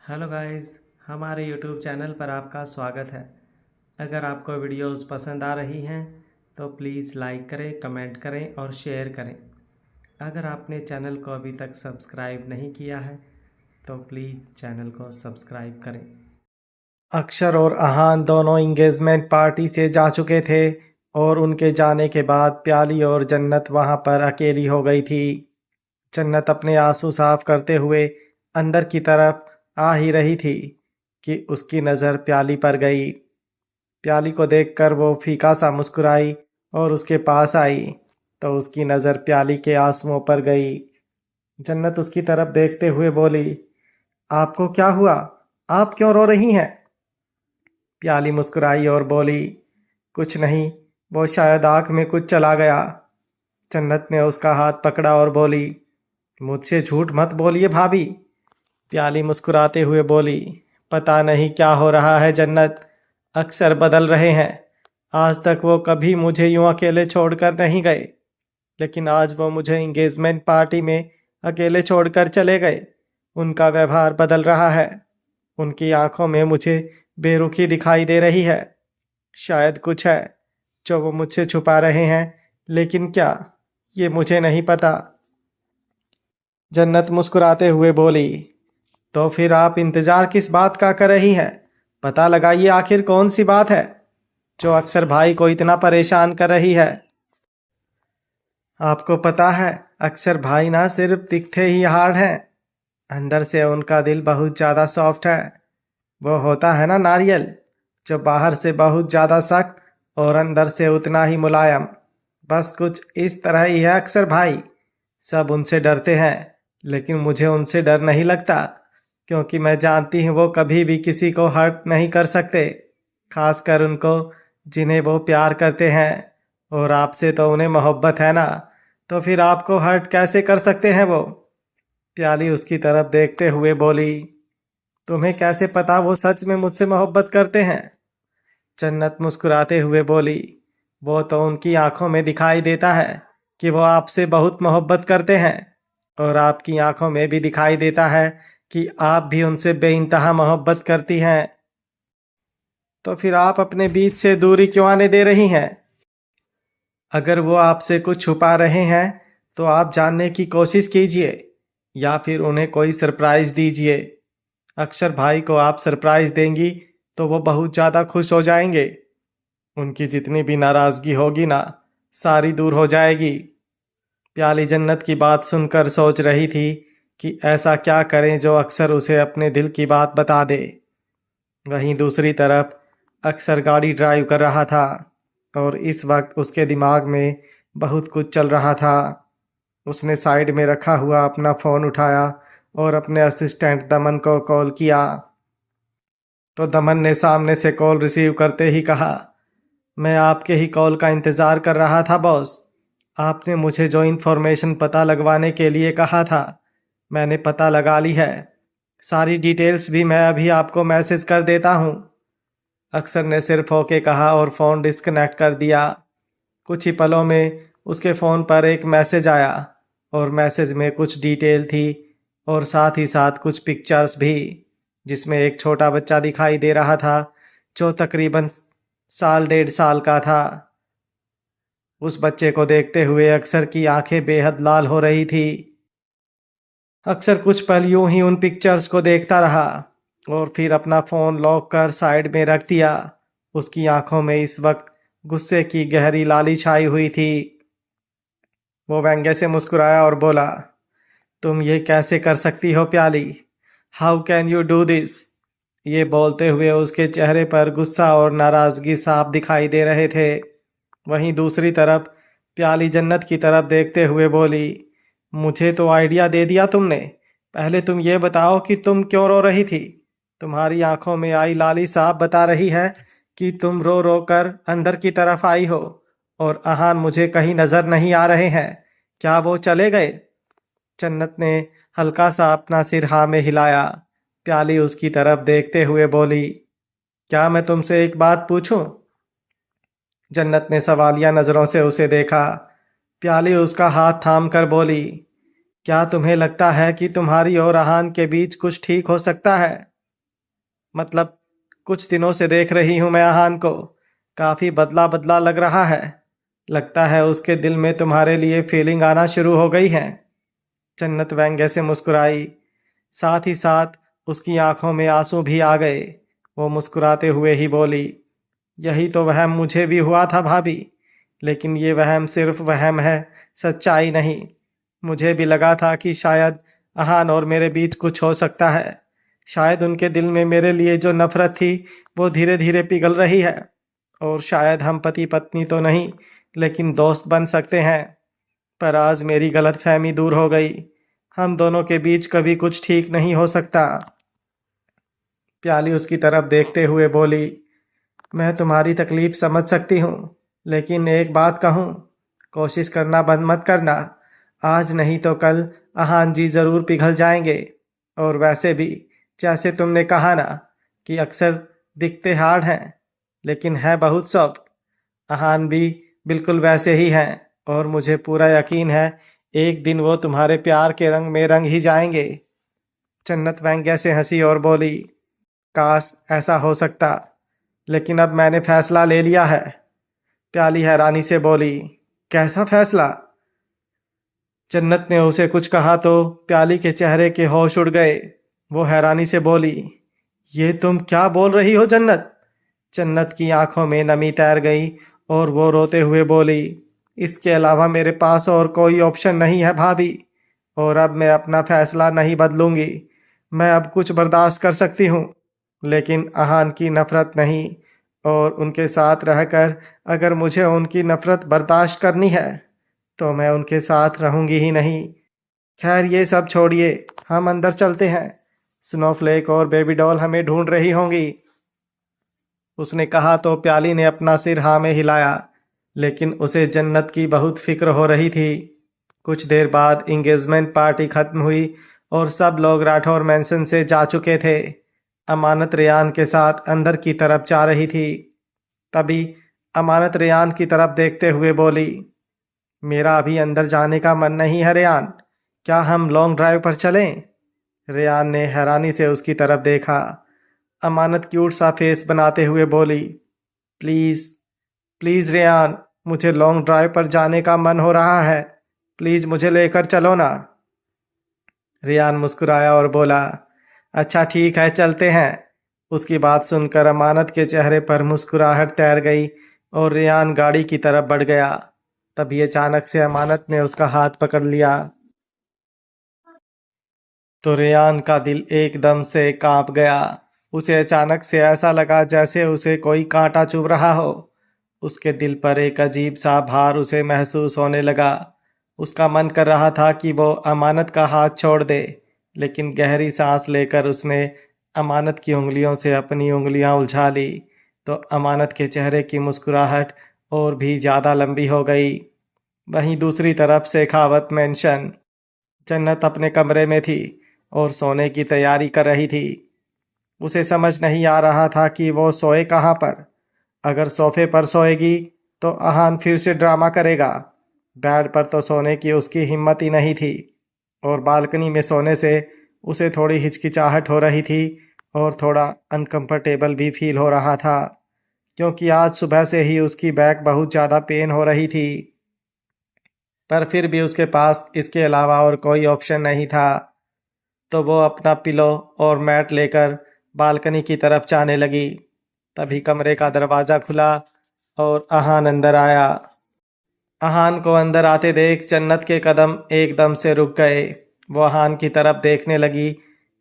Hello guys, हमारे YouTube channel पर आपका स्वागत है। अगर आपको वीडियोस पसंद आ रही हैं तो प्लीज़ लाइक करें, कमेंट करें और शेयर करें। अगर आपने चैनल को अभी तक सब्सक्राइब नहीं किया है तो प्लीज़ चैनल को सब्सक्राइब करें। अक्षर और अहान दोनों इंगेजमेंट पार्टी से जा चुके थे और उनके जाने के बाद प्याली और जन्नत वहां पर अकेली हो गई थी। जन्नत अपने आंसू साफ करते हुए अंदर की तरफ आ ही रही थी कि उसकी नज़र प्याली पर गई। प्याली को देखकर वो फीका सा मुस्कुराई और उसके पास आई तो उसकी नज़र प्याली के आंसुओं पर गई। जन्नत उसकी तरफ देखते हुए बोली, आपको क्या हुआ? आप क्यों रो रही हैं? प्याली मुस्कुराई और बोली, कुछ नहीं, वो शायद आँख में कुछ चला गया। जन्नत ने उसका हाथ पकड़ा और बोली, मुझसे झूठ मत बोलिए भाभी। प्याली मुस्कुराते हुए बोली, पता नहीं क्या हो रहा है जन्नत, अक्सर बदल रहे हैं। आज तक वो कभी मुझे यूं अकेले छोड़कर नहीं गए, लेकिन आज वो मुझे एंगेजमेंट पार्टी में अकेले छोड़कर चले गए। उनका व्यवहार बदल रहा है। उनकी आंखों में मुझे बेरुखी दिखाई दे रही है। शायद कुछ है जो वो मुझसे छुपा रहे हैं, लेकिन क्या, ये मुझे नहीं पता। जन्नत मुस्कुराते हुए बोली, तो फिर आप इंतज़ार किस बात का कर रही हैं? पता लगाइए आखिर कौन सी बात है जो अक्सर भाई को इतना परेशान कर रही है। आपको पता है, अक्सर भाई ना सिर्फ दिखते ही हार्ड हैं, अंदर से उनका दिल बहुत ज़्यादा सॉफ्ट है। वो होता है ना नारियल, जो बाहर से बहुत ज़्यादा सख्त और अंदर से उतना ही मुलायम। बस कुछ इस तरह ही है अक्सर भाई। सब उनसे डरते हैं, लेकिन मुझे उनसे डर नहीं लगता, क्योंकि मैं जानती हूँ वो कभी भी किसी को हर्ट नहीं कर सकते, खासकर उनको जिन्हें वो प्यार करते हैं। और आपसे तो उन्हें मोहब्बत है ना, तो फिर आपको हर्ट कैसे कर सकते हैं वो? प्याली उसकी तरफ देखते हुए बोली, तुम्हें कैसे पता वो सच में मुझसे मोहब्बत करते हैं? जन्नत मुस्कुराते हुए बोली, वो तो उनकी आंखों में दिखाई देता है कि वो आपसे बहुत मोहब्बत करते हैं, और आपकी आंखों में भी दिखाई देता है कि आप भी उनसे बेइंतहा मोहब्बत करती हैं। तो फिर आप अपने बीच से दूरी क्यों आने दे रही हैं? अगर वो आपसे कुछ छुपा रहे हैं तो आप जानने की कोशिश कीजिए, या फिर उन्हें कोई सरप्राइज दीजिए। अक्षर भाई को आप सरप्राइज देंगी तो वो बहुत ज़्यादा खुश हो जाएंगे। उनकी जितनी भी नाराज़गी होगी ना, सारी दूर हो जाएगी। प्याली जन्नत की बात सुनकर सोच रही थी कि ऐसा क्या करें जो अक्सर उसे अपने दिल की बात बता दे। वहीं दूसरी तरफ अक्सर गाड़ी ड्राइव कर रहा था और इस वक्त उसके दिमाग में बहुत कुछ चल रहा था। उसने साइड में रखा हुआ अपना फ़ोन उठाया और अपने असिस्टेंट दमन को कॉल किया। तो दमन ने सामने से कॉल रिसीव करते ही कहा, मैं आपके ही कॉल का इंतज़ार कर रहा था बॉस। आपने मुझे जो इन्फॉर्मेशन पता लगवाने के लिए कहा था, मैंने पता लगा ली है। सारी डिटेल्स भी मैं अभी आपको मैसेज कर देता हूँ। अक्सर ने सिर्फ ओके कहा और फ़ोन डिस्कनेक्ट कर दिया। कुछ ही पलों में उसके फ़ोन पर एक मैसेज आया और मैसेज में कुछ डिटेल थी और साथ ही साथ कुछ पिक्चर्स भी, जिसमें एक छोटा बच्चा दिखाई दे रहा था जो तकरीबन साल 1.5 साल का था। उस बच्चे को देखते हुए अक्सर की आंखें बेहद लाल हो रही थी। अक्सर कुछ पल यूं ही उन पिक्चर्स को देखता रहा और फिर अपना फ़ोन लॉक कर साइड में रख दिया। उसकी आंखों में इस वक्त गुस्से की गहरी लाली छाई हुई थी। वो व्यंग्य से मुस्कुराया और बोला, तुम ये कैसे कर सकती हो प्याली? How can you do this? ये बोलते हुए उसके चेहरे पर गुस्सा और नाराज़गी साफ दिखाई दे रहे थे। वहीं दूसरी तरफ प्याली जन्नत की तरफ देखते हुए बोली, मुझे तो आइडिया दे दिया तुमने। पहले तुम ये बताओ कि तुम क्यों रो रही थी? तुम्हारी आंखों में आई लाली साफ बता रही है कि तुम रो रो कर अंदर की तरफ आई हो। और अहान मुझे कहीं नज़र नहीं आ रहे हैं। क्या वो चले गए? जन्नत ने हल्का सा अपना सिर हाँ में हिलाया। प्याली उसकी तरफ देखते हुए बोली, क्या मैं तुमसे एक बात पूछूं? जन्नत ने सवालिया नज़रों से उसे देखा। प्याली उसका हाथ थाम कर बोली, क्या तुम्हें लगता है कि तुम्हारी और अहान के बीच कुछ ठीक हो सकता है? मतलब कुछ दिनों से देख रही हूँ मैं अहान को, काफ़ी बदला बदला लग रहा है। लगता है उसके दिल में तुम्हारे लिए फीलिंग आना शुरू हो गई है। जन्नत व्यंग्य से मुस्कुराई, साथ ही साथ उसकी आंखों में आंसू भी आ गए। वो मुस्कुराते हुए ही बोली, यही तो वहम मुझे भी हुआ था भाभी, लेकिन ये वहम सिर्फ वहम है, सच्चाई नहीं। मुझे भी लगा था कि शायद अहान और मेरे बीच कुछ हो सकता है। शायद उनके दिल में मेरे लिए जो नफरत थी वो धीरे धीरे पिघल रही है, और शायद हम पति पत्नी तो नहीं लेकिन दोस्त बन सकते हैं। पर आज मेरी गलतफहमी दूर हो गई। हम दोनों के बीच कभी कुछ ठीक नहीं हो सकता। प्याली उसकी तरफ देखते हुए बोली, मैं तुम्हारी तकलीफ समझ सकती हूँ, लेकिन एक बात कहूँ, कोशिश करना बंद मत करना। आज नहीं तो कल अहान जी ज़रूर पिघल जाएंगे। और वैसे भी जैसे तुमने कहा ना कि अक्सर दिखते हार्ड हैं लेकिन है बहुत सॉफ्ट, अहान भी बिल्कुल वैसे ही हैं। और मुझे पूरा यकीन है एक दिन वो तुम्हारे प्यार के रंग में रंग ही जाएंगे। जन्नत व्यंग्य से हंसी और बोली, काश ऐसा हो सकता, लेकिन अब मैंने फैसला ले लिया है। प्याली हैरानी से बोली, कैसा फैसला? जन्नत ने उसे कुछ कहा तो प्याली के चेहरे के होश उड़ गए। वो हैरानी से बोली, ये तुम क्या बोल रही हो जन्नत? जन्नत की आंखों में नमी तैर गई और वो रोते हुए बोली, इसके अलावा मेरे पास और कोई ऑप्शन नहीं है भाभी, और अब मैं अपना फैसला नहीं बदलूंगी। मैं अब कुछ बर्दाश्त कर सकती हूँ, लेकिन अहान की नफरत नहीं। और उनके साथ रहकर अगर मुझे उनकी नफरत बर्दाश्त करनी है तो मैं उनके साथ रहूंगी ही नहीं। खैर ये सब छोड़िए, हम अंदर चलते हैं। स्नोफ्लेक और बेबी डॉल हमें ढूंढ रही होंगी। उसने कहा तो प्याली ने अपना सिर हाँ में हिलाया, लेकिन उसे जन्नत की बहुत फिक्र हो रही थी। कुछ देर बाद इंगेजमेंट पार्टी खत्म हुई और सब लोग राठौर मैंसन से जा चुके थे। अमानत रेयान के साथ अंदर की तरफ जा रही थी। तभी अमानत रेयान की तरफ देखते हुए बोली, मेरा अभी अंदर जाने का मन नहीं है रेयान, क्या हम लॉन्ग ड्राइव पर चलें? रेयान ने हैरानी से उसकी तरफ देखा। अमानत क्यूट सा फेस बनाते हुए बोली, प्लीज़ प्लीज़ रेयान, मुझे लॉन्ग ड्राइव पर जाने का मन हो रहा है, प्लीज़ मुझे लेकर चलो ना। रेयान मुस्कुराया और बोला, अच्छा ठीक है चलते हैं। उसकी बात सुनकर अमानत के चेहरे पर मुस्कुराहट तैर गई और रेयान गाड़ी की तरफ बढ़ गया। तभी अचानक से अमानत ने उसका हाथ पकड़ लिया तो रेयान का दिल एकदम से कांप गया। उसे अचानक से ऐसा लगा जैसे उसे कोई कांटा चुभ रहा हो। उसके दिल पर एक अजीब सा भार उसे महसूस होने लगा। उसका मन कर रहा था कि वो अमानत का हाथ छोड़ दे, लेकिन गहरी सांस लेकर उसने अमानत की उंगलियों से अपनी उंगलियां उलझा ली तो अमानत के चेहरे की मुस्कुराहट और भी ज़्यादा लंबी हो गई। वहीं दूसरी तरफ शेखावत मेंशन, जन्नत अपने कमरे में थी और सोने की तैयारी कर रही थी। उसे समझ नहीं आ रहा था कि वो सोए कहाँ पर। अगर सोफे पर सोएगी तो अहान फिर से ड्रामा करेगा। बेड पर तो सोने की उसकी हिम्मत ही नहीं थी, और बालकनी में सोने से उसे थोड़ी हिचकिचाहट हो रही थी और थोड़ा अनकंफर्टेबल भी फील हो रहा था, क्योंकि आज सुबह से ही उसकी बैक बहुत ज़्यादा पेन हो रही थी। पर फिर भी उसके पास इसके अलावा और कोई ऑप्शन नहीं था। तो वो अपना पिलो और मैट लेकर बालकनी की तरफ जाने लगी। तभी कमरे का दरवाज़ा खुला और अहान अंदर आया। अहान को अंदर आते देख जन्नत के कदम एकदम से रुक गए। वो अहान की तरफ देखने लगी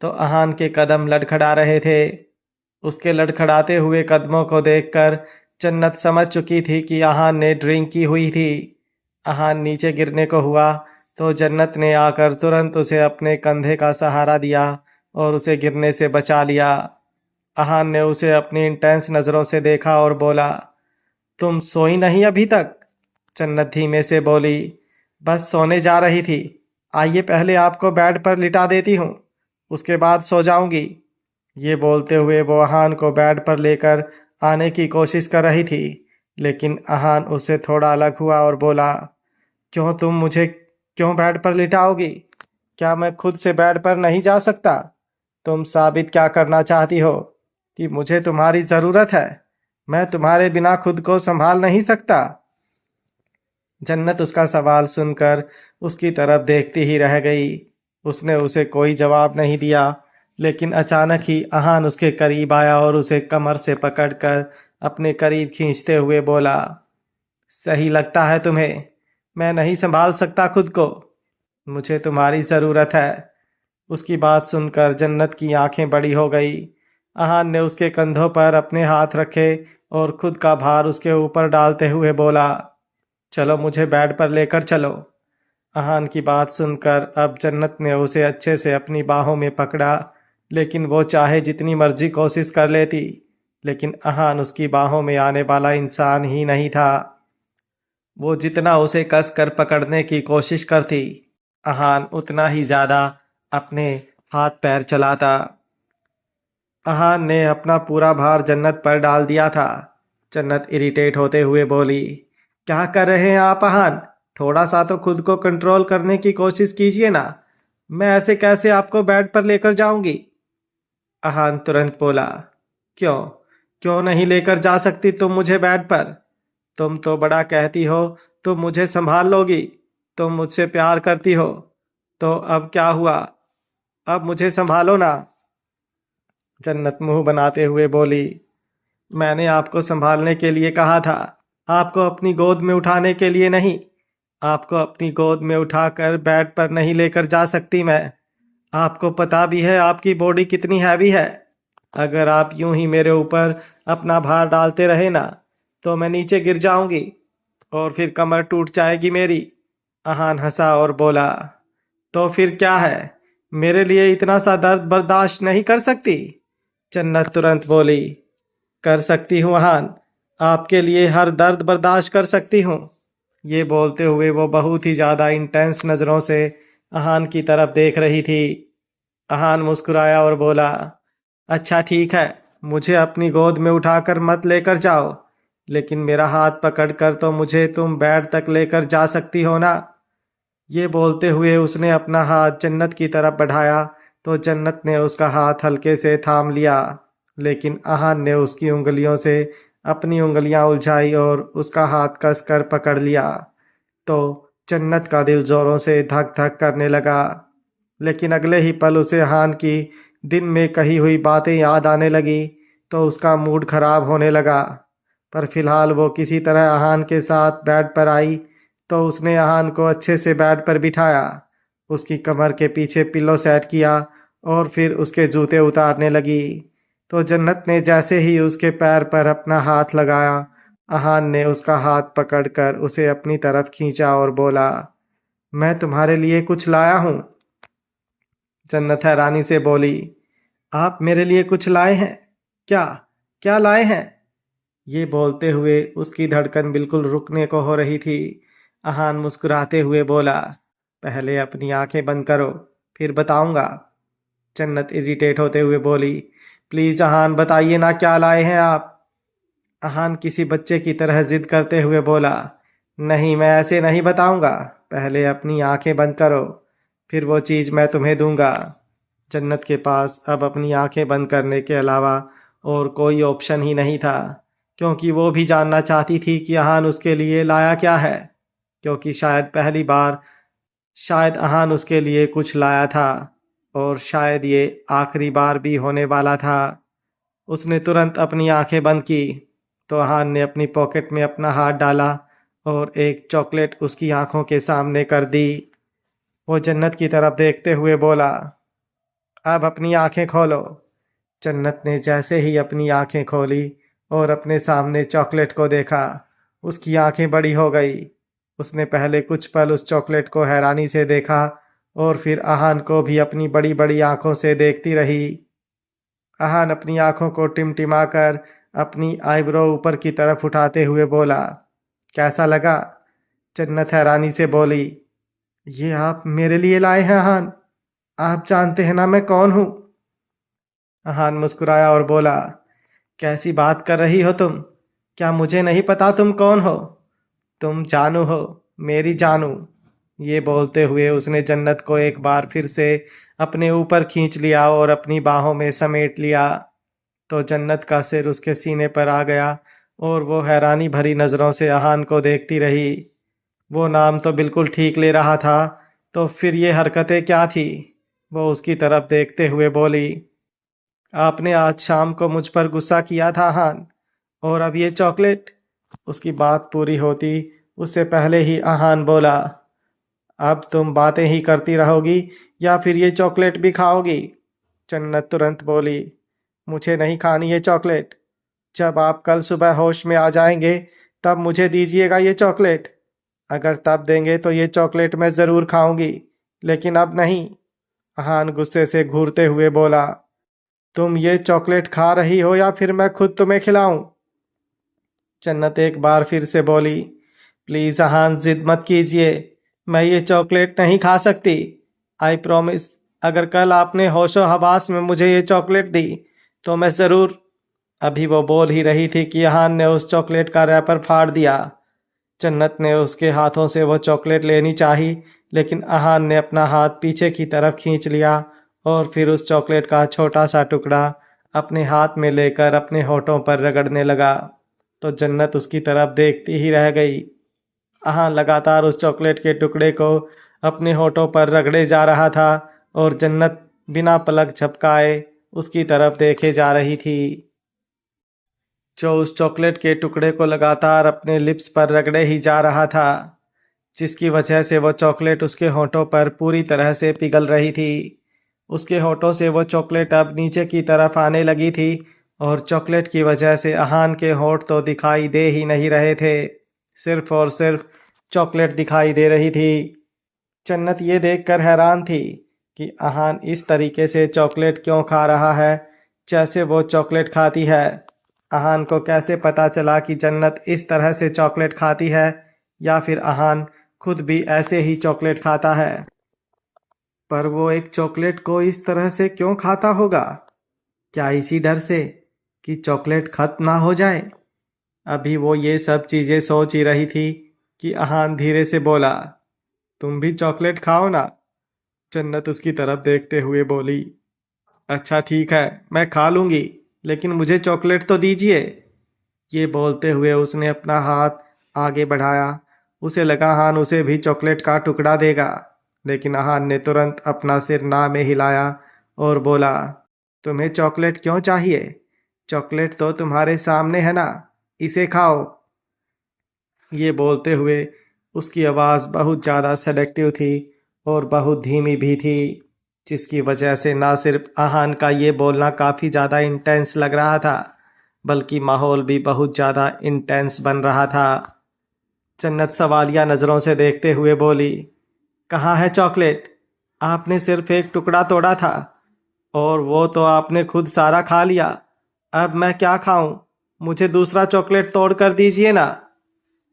तो अहान के कदम लड़खड़ा रहे थे। उसके लड़खड़ाते हुए कदमों को देखकर जन्नत समझ चुकी थी कि अहान ने ड्रिंक की हुई थी। अहान नीचे गिरने को हुआ तो जन्नत ने आकर तुरंत उसे अपने कंधे का सहारा दिया और उसे गिरने से बचा लिया। अहान ने उसे अपनी इंटेंस नज़रों से देखा और बोला, तुम सोई नहीं अभी तक? जन्नत धीमे से बोली, बस सोने जा रही थी। आइए पहले आपको बेड पर लिटा देती हूँ, उसके बाद सो जाऊंगी। ये बोलते हुए वो अहान को बेड पर लेकर आने की कोशिश कर रही थी, लेकिन अहान उससे थोड़ा अलग हुआ और बोला, क्यों तुम मुझे क्यों बेड पर लिटाओगी? क्या मैं खुद से बेड पर नहीं जा सकता? तुम साबित क्या करना चाहती हो? कि मुझे तुम्हारी ज़रूरत है, मैं तुम्हारे बिना खुद को संभाल नहीं सकता। जन्नत उसका सवाल सुनकर उसकी तरफ देखती ही रह गई। उसने उसे कोई जवाब नहीं दिया, लेकिन अचानक ही अहान उसके करीब आया और उसे कमर से पकड़कर अपने करीब खींचते हुए बोला, सही लगता है तुम्हें, मैं नहीं संभाल सकता खुद को, मुझे तुम्हारी ज़रूरत है। उसकी बात सुनकर जन्नत की आंखें बड़ी हो गई। अहान ने उसके कंधों पर अपने हाथ रखे और खुद का भार उसके ऊपर डालते हुए बोला, चलो मुझे बेड पर लेकर चलो। अहान की बात सुनकर अब जन्नत ने उसे अच्छे से अपनी बाहों में पकड़ा, लेकिन वो चाहे जितनी मर्जी कोशिश कर लेती, लेकिन अहान उसकी बाहों में आने वाला इंसान ही नहीं था। वो जितना उसे कस कर पकड़ने की कोशिश करती, अहान उतना ही ज़्यादा अपने हाथ पैर चलाता। अहान ने अपना पूरा भार जन्नत पर डाल दिया था। जन्नत इरिटेट होते हुए बोली, क्या कर रहे हैं आप अहान? थोड़ा सा तो खुद को कंट्रोल करने की कोशिश कीजिए ना, मैं ऐसे कैसे आपको बेड पर लेकर जाऊंगी? अहान तुरंत बोला, क्यों क्यों नहीं लेकर जा सकती तुम मुझे बेड पर? तुम तो बड़ा कहती हो तुम मुझे संभाल लोगी, तुम मुझसे प्यार करती हो, तो अब क्या हुआ? अब मुझे संभालो ना। जन्नत मुंह बनाते हुए बोली, मैंने आपको संभालने के लिए कहा था, आपको अपनी गोद में उठाने के लिए नहीं। आपको अपनी गोद में उठाकर बेड पर नहीं लेकर जा सकती मैं। आपको पता भी है आपकी बॉडी कितनी हैवी है। अगर आप यूं ही मेरे ऊपर अपना भार डालते रहे ना, तो मैं नीचे गिर जाऊंगी और फिर कमर टूट जाएगी मेरी। अहान हंसा और बोला, तो फिर क्या है, मेरे लिए इतना सा दर्द बर्दाश्त नहीं कर सकती? जन्नत तुरंत बोली, कर सकती हूँ अहान, आपके लिए हर दर्द बर्दाश्त कर सकती हूँ। ये बोलते हुए वो बहुत ही ज़्यादा इंटेंस नज़रों से अहान की तरफ देख रही थी। अहान मुस्कुराया और बोला, अच्छा ठीक है, मुझे अपनी गोद में उठाकर मत लेकर जाओ, लेकिन मेरा हाथ पकड़कर तो मुझे तुम बेड तक लेकर जा सकती हो ना। ये बोलते हुए उसने अपना हाथ जन्नत की तरफ बढ़ाया तो जन्नत ने उसका हाथ हल्के से थाम लिया, लेकिन अहान ने उसकी उंगलियों से अपनी उंगलियां उलझाई और उसका हाथ कसकर पकड़ लिया। तो जन्नत का दिल जोरों से धक धक करने लगा, लेकिन अगले ही पल उसे अहान की दिन में कही हुई बातें याद आने लगी तो उसका मूड खराब होने लगा। पर फिलहाल वो किसी तरह अहान के साथ बेड पर आई तो उसने अहान को अच्छे से बेड पर बिठाया, उसकी कमर के पीछे पिल्लो सेट किया और फिर उसके जूते उतारने लगी। तो जन्नत ने जैसे ही उसके पैर पर अपना हाथ लगाया, अहान ने उसका हाथ पकड़कर उसे अपनी तरफ खींचा और बोला, मैं तुम्हारे लिए कुछ लाया हूँ। जन्नत हैरानी से बोली, आप मेरे लिए कुछ लाए हैं? क्या क्या लाए हैं? ये बोलते हुए उसकी धड़कन बिल्कुल रुकने को हो रही थी। अहान मुस्कुराते हुए बोला, पहले अपनी आंखें बंद करो, फिर बताऊंगा। जन्नत इरिटेट होते हुए बोली, प्लीज़ अहान बताइए ना क्या लाए हैं आप? अहान किसी बच्चे की तरह जिद करते हुए बोला, नहीं मैं ऐसे नहीं बताऊंगा, पहले अपनी आंखें बंद करो, फिर वो चीज़ मैं तुम्हें दूंगा। जन्नत के पास अब अपनी आंखें बंद करने के अलावा और कोई ऑप्शन ही नहीं था, क्योंकि वो भी जानना चाहती थी कि अहान उसके लिए लाया क्या है, क्योंकि शायद पहली बार शायद अहान उसके लिए कुछ लाया था और शायद ये आखिरी बार भी होने वाला था। उसने तुरंत अपनी आंखें बंद की तो अहान ने अपनी पॉकेट में अपना हाथ डाला और एक चॉकलेट उसकी आंखों के सामने कर दी। वो जन्नत की तरफ देखते हुए बोला, अब अपनी आंखें खोलो। जन्नत ने जैसे ही अपनी आंखें खोली और अपने सामने चॉकलेट को देखा, उसकी आंखें बड़ी हो गई। उसने पहले कुछ पल उस चॉकलेट को हैरानी से देखा और फिर अहान को भी अपनी बड़ी बड़ी आंखों से देखती रही। अहान अपनी आंखों को टिमटिमाकर अपनी आईब्रो ऊपर की तरफ उठाते हुए बोला, कैसा लगा? जन्नत हैरानी से बोली, ये आप मेरे लिए लाए हैं अहान? आप जानते हैं ना मैं कौन हूँ? अहान मुस्कुराया और बोला, कैसी बात कर रही हो तुम? क्या मुझे नहीं पता तुम कौन हो? तुम जानू हो, मेरी जानू। ये बोलते हुए उसने जन्नत को एक बार फिर से अपने ऊपर खींच लिया और अपनी बाहों में समेट लिया। तो जन्नत का सिर उसके सीने पर आ गया और वो हैरानी भरी नज़रों से अहान को देखती रही। वो नाम तो बिल्कुल ठीक ले रहा था, तो फिर ये हरकतें क्या थी? वो उसकी तरफ देखते हुए बोली, आपने आज शाम को मुझ पर गुस्सा किया था अहान, और अब ये चॉकलेट। उसकी बात पूरी होती उससे पहले ही अहान बोला, अब तुम बातें ही करती रहोगी या फिर ये चॉकलेट भी खाओगी? जन्नत तुरंत बोली, मुझे नहीं खानी ये चॉकलेट। जब आप कल सुबह होश में आ जाएंगे तब मुझे दीजिएगा ये चॉकलेट। अगर तब देंगे तो ये चॉकलेट मैं ज़रूर खाऊंगी, लेकिन अब नहीं। अहान गुस्से से घूरते हुए बोला, तुम ये चॉकलेट खा रही हो या फिर मैं खुद तुम्हें खिलाऊं? जन्नत एक बार फिर से बोली, प्लीज़ अहान जिद मत कीजिए, मैं ये चॉकलेट नहीं खा सकती। आई प्रॉमिस, अगर कल आपने होशो हवास में मुझे ये चॉकलेट दी तो मैं ज़रूर। अभी वो बोल ही रही थी कि अहान ने उस चॉकलेट का रैपर फाड़ दिया। जन्नत ने उसके हाथों से वो चॉकलेट लेनी चाही, लेकिन अहान ने अपना हाथ पीछे की तरफ खींच लिया और फिर उस चॉकलेट का छोटा सा टुकड़ा अपने हाथ में लेकर अपने होठों पर रगड़ने लगा। तो जन्नत उसकी तरफ देखती ही रह गई। अहान लगातार उस चॉकलेट के टुकड़े को अपने होठों पर रगड़े जा रहा था और जन्नत बिना पलक झपकाए उसकी तरफ देखे जा रही थी, जो उस चॉकलेट के टुकड़े को लगातार अपने लिप्स पर रगड़े ही जा रहा था, जिसकी वजह से वो चॉकलेट उसके होठों पर पूरी तरह से पिघल रही थी। उसके होठों से वो चॉकलेट अब नीचे की तरफ आने लगी थी और चॉकलेट की वजह से अहान के होठ तो दिखाई दे ही नहीं रहे थे, सिर्फ और सिर्फ चॉकलेट दिखाई दे रही थी। जन्नत ये देखकर हैरान थी कि अहान इस तरीके से चॉकलेट क्यों खा रहा है जैसे वो चॉकलेट खाती है। अहान को कैसे पता चला कि जन्नत इस तरह से चॉकलेट खाती है, या फिर अहान खुद भी ऐसे ही चॉकलेट खाता है? पर वो एक चॉकलेट को इस तरह से क्यों खाता होगा? क्या इसी डर से कि चॉकलेट खत्म ना हो जाए? अभी वो ये सब चीज़ें सोच ही रही थी कि अहान धीरे से बोला, तुम भी चॉकलेट खाओ ना। जन्नत उसकी तरफ देखते हुए बोली, अच्छा ठीक है, मैं खा लूँगी, लेकिन मुझे चॉकलेट तो दीजिए। ये बोलते हुए उसने अपना हाथ आगे बढ़ाया। उसे लगा अहान उसे भी चॉकलेट का टुकड़ा देगा, लेकिन अहान ने तुरंत अपना सिर ना में हिलाया और बोला, तुम्हें चॉकलेट क्यों चाहिए? चॉकलेट तो तुम्हारे सामने है ना, इसे खाओ। ये बोलते हुए उसकी आवाज़ बहुत ज़्यादा सेलेक्टिव थी और बहुत धीमी भी थी, जिसकी वजह से ना सिर्फ अहान का ये बोलना काफ़ी ज़्यादा इंटेंस लग रहा था, बल्कि माहौल भी बहुत ज़्यादा इंटेंस बन रहा था। जन्नत सवालिया नज़रों से देखते हुए बोली, कहाँ है चॉकलेट? आपने सिर्फ एक टुकड़ा तोड़ा था और वो तो आपने खुद सारा खा लिया। अब मैं क्या खाऊं? मुझे दूसरा चॉकलेट तोड़ कर दीजिए ना।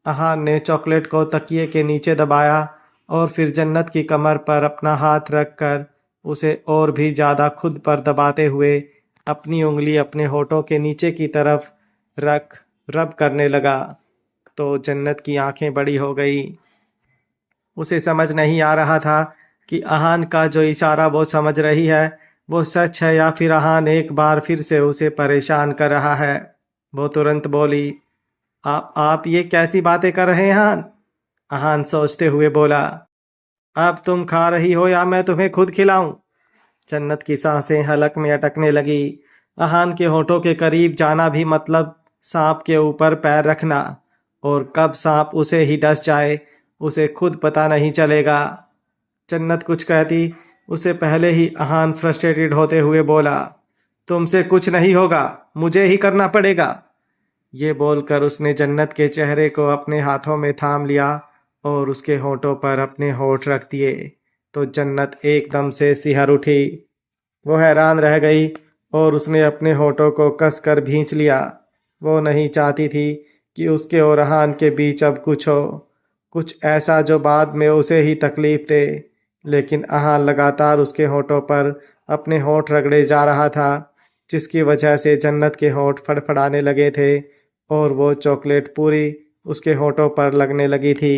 अहान ने चॉकलेट को तकिए के नीचे दबाया और फिर जन्नत की कमर पर अपना हाथ रखकर उसे और भी ज़्यादा खुद पर दबाते हुए अपनी उंगली अपने होठों के नीचे की तरफ रख रब करने लगा। तो जन्नत की आंखें बड़ी हो गई। उसे समझ नहीं आ रहा था कि अहान का जो इशारा वो समझ रही है वो सच है या फिर अहान एक बार फिर से उसे परेशान कर रहा है। वो तुरंत बोली, आप ये कैसी बातें कर रहे हैं अहान? अहान सोचते हुए बोला, अब तुम खा रही हो या मैं तुम्हें खुद खिलाऊं? जन्नत की सांसें हलक में अटकने लगी। अहान के होठों के करीब जाना भी मतलब सांप के ऊपर पैर रखना, और कब सांप उसे ही डस जाए उसे खुद पता नहीं चलेगा। जन्नत कुछ कहती उससे पहले ही अहान फ्रस्ट्रेटेड होते हुए बोला, तुमसे कुछ नहीं होगा, मुझे ही करना पड़ेगा। ये बोलकर उसने जन्नत के चेहरे को अपने हाथों में थाम लिया और उसके होठों पर अपने होठ रख दिए। तो जन्नत एकदम से सिहर उठी। वो हैरान रह गई और उसने अपने होठों को कसकर भींच लिया। वो नहीं चाहती थी कि उसके और अहान के बीच अब कुछ हो, कुछ ऐसा जो बाद में उसे ही तकलीफ दे। लेकिन अहान लगातार उसके होठों पर अपने होठ रगड़े जा रहा था, जिसकी वजह से जन्नत के होठ फड़फड़ाने लगे थे और वो चॉकलेट पूरी उसके होठों पर लगने लगी थी।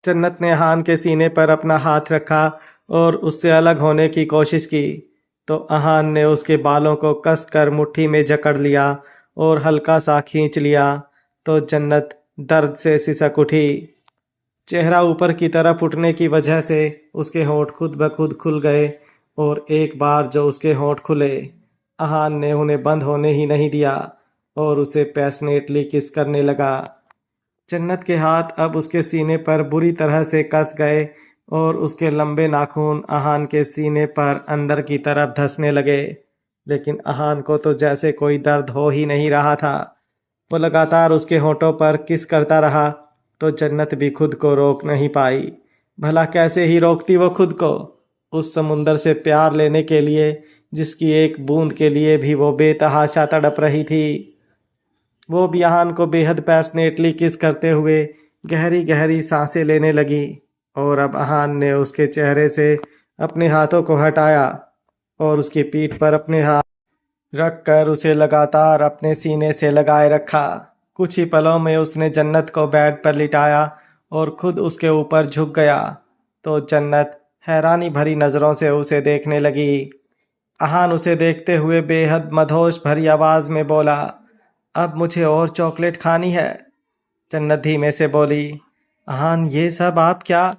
जन्नत ने अहान के सीने पर अपना हाथ रखा और उससे अलग होने की कोशिश की, तो अहान ने उसके बालों को कसकर मुट्ठी में जकड़ लिया और हल्का सा खींच लिया तो जन्नत दर्द से सिसक उठी। चेहरा ऊपर की तरफ उठने की वजह से उसके होंठ खुद ब खुद खुल गए और एक बार जो उसके होंठ खुले, अहान ने उन्हें बंद होने ही नहीं दिया और उसे पैशनेटली किस करने लगा। जन्नत के हाथ अब उसके सीने पर बुरी तरह से कस गए और उसके लंबे नाखून अहान के सीने पर अंदर की तरफ धंसने लगे, लेकिन अहान को तो जैसे कोई दर्द हो ही नहीं रहा था। वो लगातार उसके होठों पर किस करता रहा तो जन्नत भी खुद को रोक नहीं पाई। भला कैसे ही रोकती वो खुद को, उस समुंदर से प्यार लेने के लिए जिसकी एक बूंद के लिए भी वो बेतहाशा तड़प रही थी। वो भी अहान को बेहद पैशनेटली किस करते हुए गहरी गहरी सांसें लेने लगी और अब अहान ने उसके चेहरे से अपने हाथों को हटाया और उसकी पीठ पर अपने हाथ रखकर उसे लगातार अपने सीने से लगाए रखा। कुछ ही पलों में उसने जन्नत को बेड पर लिटाया और खुद उसके ऊपर झुक गया तो जन्नत हैरानी भरी नज़रों से उसे देखने लगी। अहान उसे देखते हुए बेहद मदहोश भरी आवाज़ में बोला, अब मुझे और चॉकलेट खानी है। जन्नत धीमे से बोली, अहान ये सब आप क्या?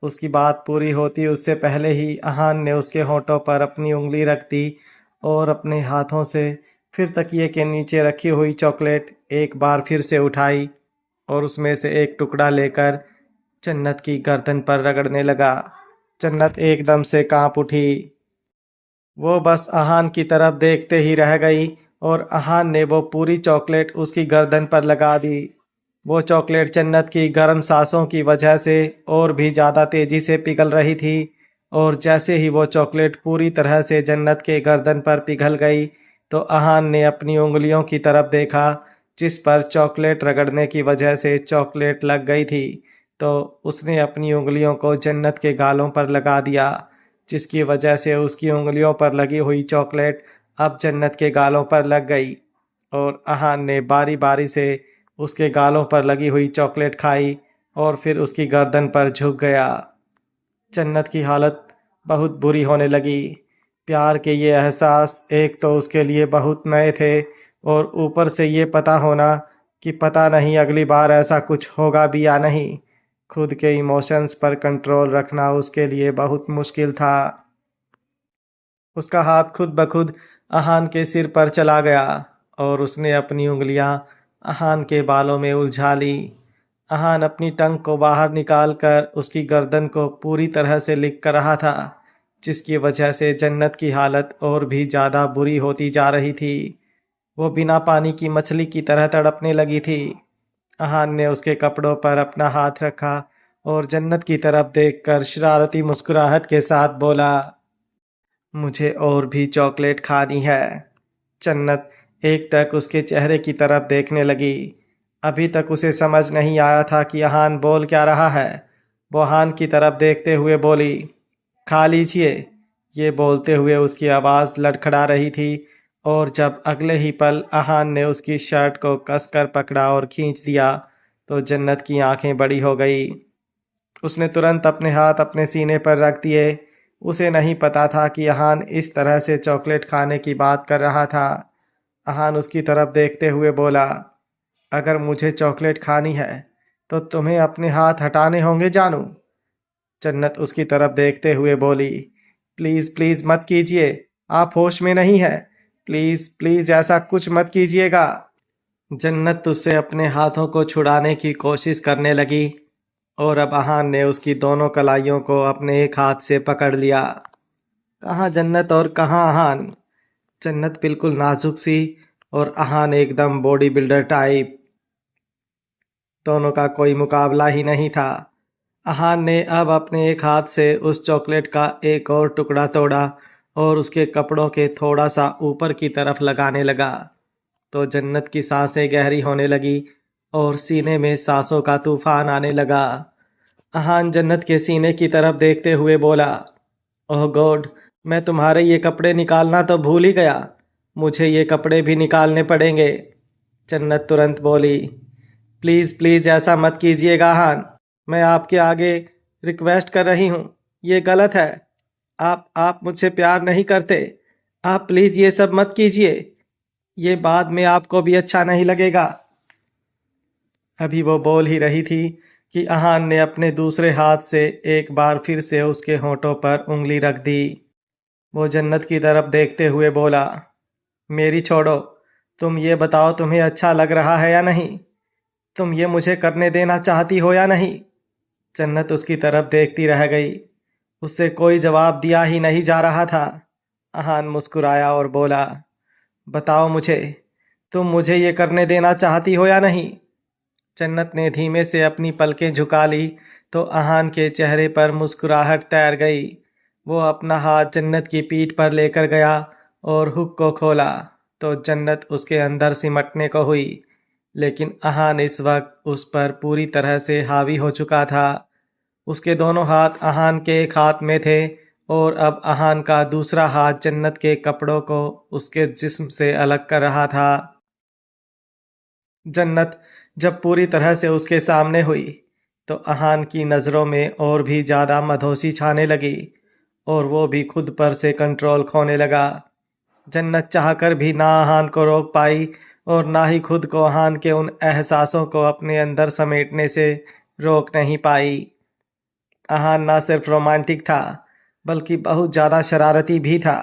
उसकी बात पूरी होती उससे पहले ही अहान ने उसके होठों पर अपनी उंगली रख दी और अपने हाथों से फिर तकिए के नीचे रखी हुई चॉकलेट एक बार फिर से उठाई और उसमें से एक टुकड़ा लेकर जन्नत की गर्दन पर रगड़ने लगा। जन्नत एकदम से कांप उठी। वो बस अहान की तरफ देखते ही रह गई और अहान ने वो पूरी चॉकलेट उसकी गर्दन पर लगा दी। वो चॉकलेट जन्नत की गर्म सांसों की वजह से और भी ज़्यादा तेज़ी से पिघल रही थी और जैसे ही वो चॉकलेट पूरी तरह से जन्नत के गर्दन पर पिघल गई तो अहान ने अपनी उंगलियों की तरफ देखा जिस पर चॉकलेट रगड़ने की वजह से चॉकलेट लग गई थी, तो उसने अपनी उंगलियों को जन्नत के गालों पर लगा दिया जिसकी वजह से उसकी उंगलियों पर लगी हुई चॉकलेट अब जन्नत के गालों पर लग गई और अहान ने बारी बारी से उसके गालों पर लगी हुई चॉकलेट खाई और फिर उसकी गर्दन पर झुक गया। जन्नत की हालत बहुत बुरी होने लगी। प्यार के ये एहसास एक तो उसके लिए बहुत नए थे और ऊपर से ये पता होना कि पता नहीं अगली बार ऐसा कुछ होगा भी या नहीं। खुद के इमोशंस पर कंट्रोल रखना उसके लिए बहुत मुश्किल था। उसका हाथ खुद ब खुद अहान के सिर पर चला गया और उसने अपनी उंगलियां अहान के बालों में उलझा ली। अहान अपनी टंग को बाहर निकालकर उसकी गर्दन को पूरी तरह से लिक कर रहा था जिसकी वजह से जन्नत की हालत और भी ज़्यादा बुरी होती जा रही थी। वो बिना पानी की मछली की तरह तड़पने लगी थी। अहान ने उसके कपड़ों पर अपना हाथ रखा और जन्नत की तरफ देखकर शरारती मुस्कुराहट के साथ बोला, मुझे और भी चॉकलेट खानी है। जन्नत एकटक उसके चेहरे की तरफ देखने लगी। अभी तक उसे समझ नहीं आया था कि अहान बोल क्या रहा है। वो अहान की तरफ देखते हुए बोली, खा लीजिए। ये बोलते हुए उसकी आवाज़ लड़खड़ा रही थी और जब अगले ही पल अहान ने उसकी शर्ट को कसकर पकड़ा और खींच दिया तो जन्नत की आंखें बड़ी हो गई। उसने तुरंत अपने हाथ अपने सीने पर रख दिए। उसे नहीं पता था कि अहान इस तरह से चॉकलेट खाने की बात कर रहा था। अहान उसकी तरफ देखते हुए बोला, अगर मुझे चॉकलेट खानी है तो तुम्हें अपने हाथ हटाने होंगे जानू। जन्नत उसकी तरफ देखते हुए बोली, प्लीज़ प्लीज़ मत कीजिए, आप होश में नहीं हैं। प्लीज़ प्लीज़ ऐसा कुछ मत कीजिएगा। जन्नत उससे अपने हाथों को छुड़ाने की कोशिश करने लगी और अब अहान ने उसकी दोनों कलाइयों को अपने एक हाथ से पकड़ लिया। कहाँ जन्नत और कहाँ अहान। जन्नत बिल्कुल नाजुक सी और अहान एकदम बॉडी बिल्डर टाइप। दोनों का कोई मुकाबला ही नहीं था। अहान ने अब अपने एक हाथ से उस चॉकलेट का एक और टुकड़ा तोड़ा और उसके कपड़ों के थोड़ा सा ऊपर की तरफ लगाने लगा तो जन्नत की सांसें गहरी होने लगी और सीने में सांसों का तूफान आने लगा। अहान जन्नत के सीने की तरफ देखते हुए बोला, ओह गॉड, मैं तुम्हारे ये कपड़े निकालना तो भूल ही गया। मुझे ये कपड़े भी निकालने पड़ेंगे। जन्नत तुरंत बोली, प्लीज़ प्लीज़ ऐसा मत कीजिएगा अहान, मैं आपके आगे रिक्वेस्ट कर रही हूँ, ये गलत है। आप मुझसे प्यार नहीं करते। आप प्लीज़ ये सब मत कीजिए, ये बाद में आपको भी अच्छा नहीं लगेगा। अभी वो बोल ही रही थी कि अहान ने अपने दूसरे हाथ से एक बार फिर से उसके होठों पर उंगली रख दी। वो जन्नत की तरफ देखते हुए बोला, मेरी छोड़ो, तुम ये बताओ तुम्हें अच्छा लग रहा है या नहीं? तुम ये मुझे करने देना चाहती हो या नहीं? जन्नत उसकी तरफ देखती रह गई। उससे कोई जवाब दिया ही नहीं जा रहा था। अहान मुस्कुराया और बोला, बताओ मुझे, तुम मुझे ये करने देना चाहती हो या नहीं? जन्नत ने धीमे से अपनी पलकें झुका ली तो अहान के चेहरे पर मुस्कुराहट तैर गई। वो अपना हाथ जन्नत की पीठ पर लेकर गया और हुक को खोला तो जन्नत उसके अंदर सिमटने को हुई, लेकिन अहान इस वक्त उस पर पूरी तरह से हावी हो चुका था। उसके दोनों हाथ अहान के एक हाथ में थे और अब अहान का दूसरा हाथ जन्नत के कपड़ों को उसके जिस्म से अलग कर रहा था। जन्नत जब पूरी तरह से उसके सामने हुई तो अहान की नज़रों में और भी ज़्यादा मधोसी छाने लगी और वो भी खुद पर से कंट्रोल खोने लगा। जन्नत चाहकर भी ना अहान को रोक पाई और ना ही खुद को अहान के उन एहसासों को अपने अंदर समेटने से रोक नहीं पाई। अहान ना सिर्फ रोमांटिक था बल्कि बहुत ज़्यादा शरारती भी था।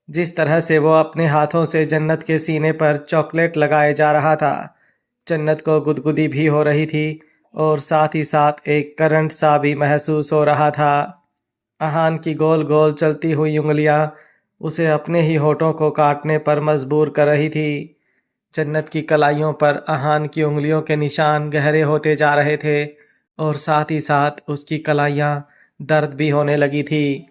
जिस तरह से वो अपने हाथों से जन्नत के सीने पर चॉकलेट लगाए जा रहा था, जन्नत को गुदगुदी भी हो रही थी और साथ ही साथ एक करंट सा भी महसूस हो रहा था। अहान की गोल गोल चलती हुई उंगलियां उसे अपने ही होठों को काटने पर मजबूर कर रही थी। जन्नत की कलाइयों पर अहान की उंगलियों के निशान गहरे होते जा रहे थे और साथ ही साथ उसकी कलाइयां दर्द भी होने लगी थी।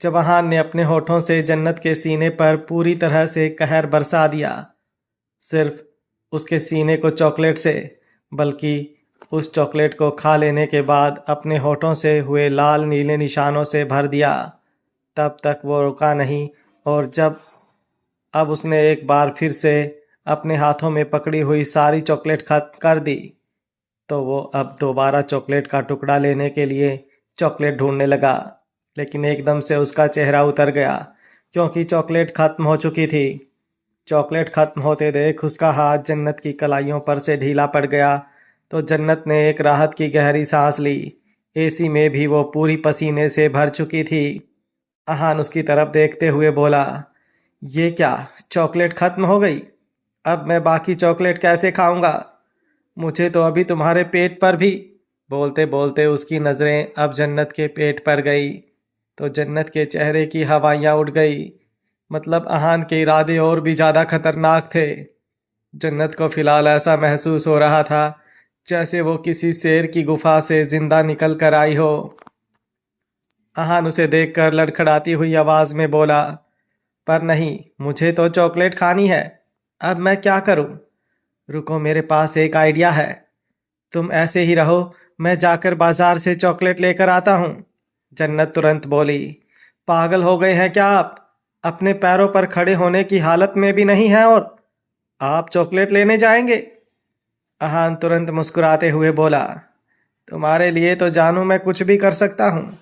जब अहान ने अपने होठों से जन्नत के सीने पर पूरी तरह से कहर बरसा दिया, सिर्फ उसके सीने को चॉकलेट से, बल्कि उस चॉकलेट को खा लेने के बाद अपने होठों से हुए लाल नीले निशानों से भर दिया, तब तक वो रुका नहीं। और जब अब उसने एक बार फिर से अपने हाथों में पकड़ी हुई सारी चॉकलेट खत्म कर दी तो वो अब दोबारा चॉकलेट का टुकड़ा लेने के लिए चॉकलेट ढूंढने लगा। लेकिन एकदम से उसका चेहरा उतर गया क्योंकि चॉकलेट खत्म हो चुकी थी। चॉकलेट खत्म होते देख उसका हाथ जन्नत की कलाइयों पर से ढीला पड़ गया तो जन्नत ने एक राहत की गहरी सांस ली। एसी में भी वो पूरी पसीने से भर चुकी थी। अहान उसकी तरफ देखते हुए बोला, ये क्या, चॉकलेट खत्म हो गई? अब मैं बाकी चॉकलेट कैसे खाऊंगा? मुझे तो अभी तुम्हारे पेट पर भी। बोलते बोलते उसकी नज़रें अब जन्नत के पेट पर गई तो जन्नत के चेहरे की हवाइयाँ उड़ गई। मतलब अहान के इरादे और भी ज़्यादा खतरनाक थे। जन्नत को फिलहाल ऐसा महसूस हो रहा था जैसे वो किसी शेर की गुफा से जिंदा निकल कर आई हो। अहान उसे देखकर लड़खड़ाती हुई आवाज़ में बोला, पर नहीं, मुझे तो चॉकलेट खानी है। अब मैं क्या करूं? रुको, मेरे पास एक आइडिया है। तुम ऐसे ही रहो, मैं जाकर बाजार से चॉकलेट लेकर आता हूँ। जन्नत तुरंत बोली, पागल हो गए हैं क्या आप? अपने पैरों पर खड़े होने की हालत में भी नहीं हैं और आप चॉकलेट लेने जाएंगे? अहान तुरंत मुस्कुराते हुए बोला, तुम्हारे लिए तो जानू मैं कुछ भी कर सकता हूँ।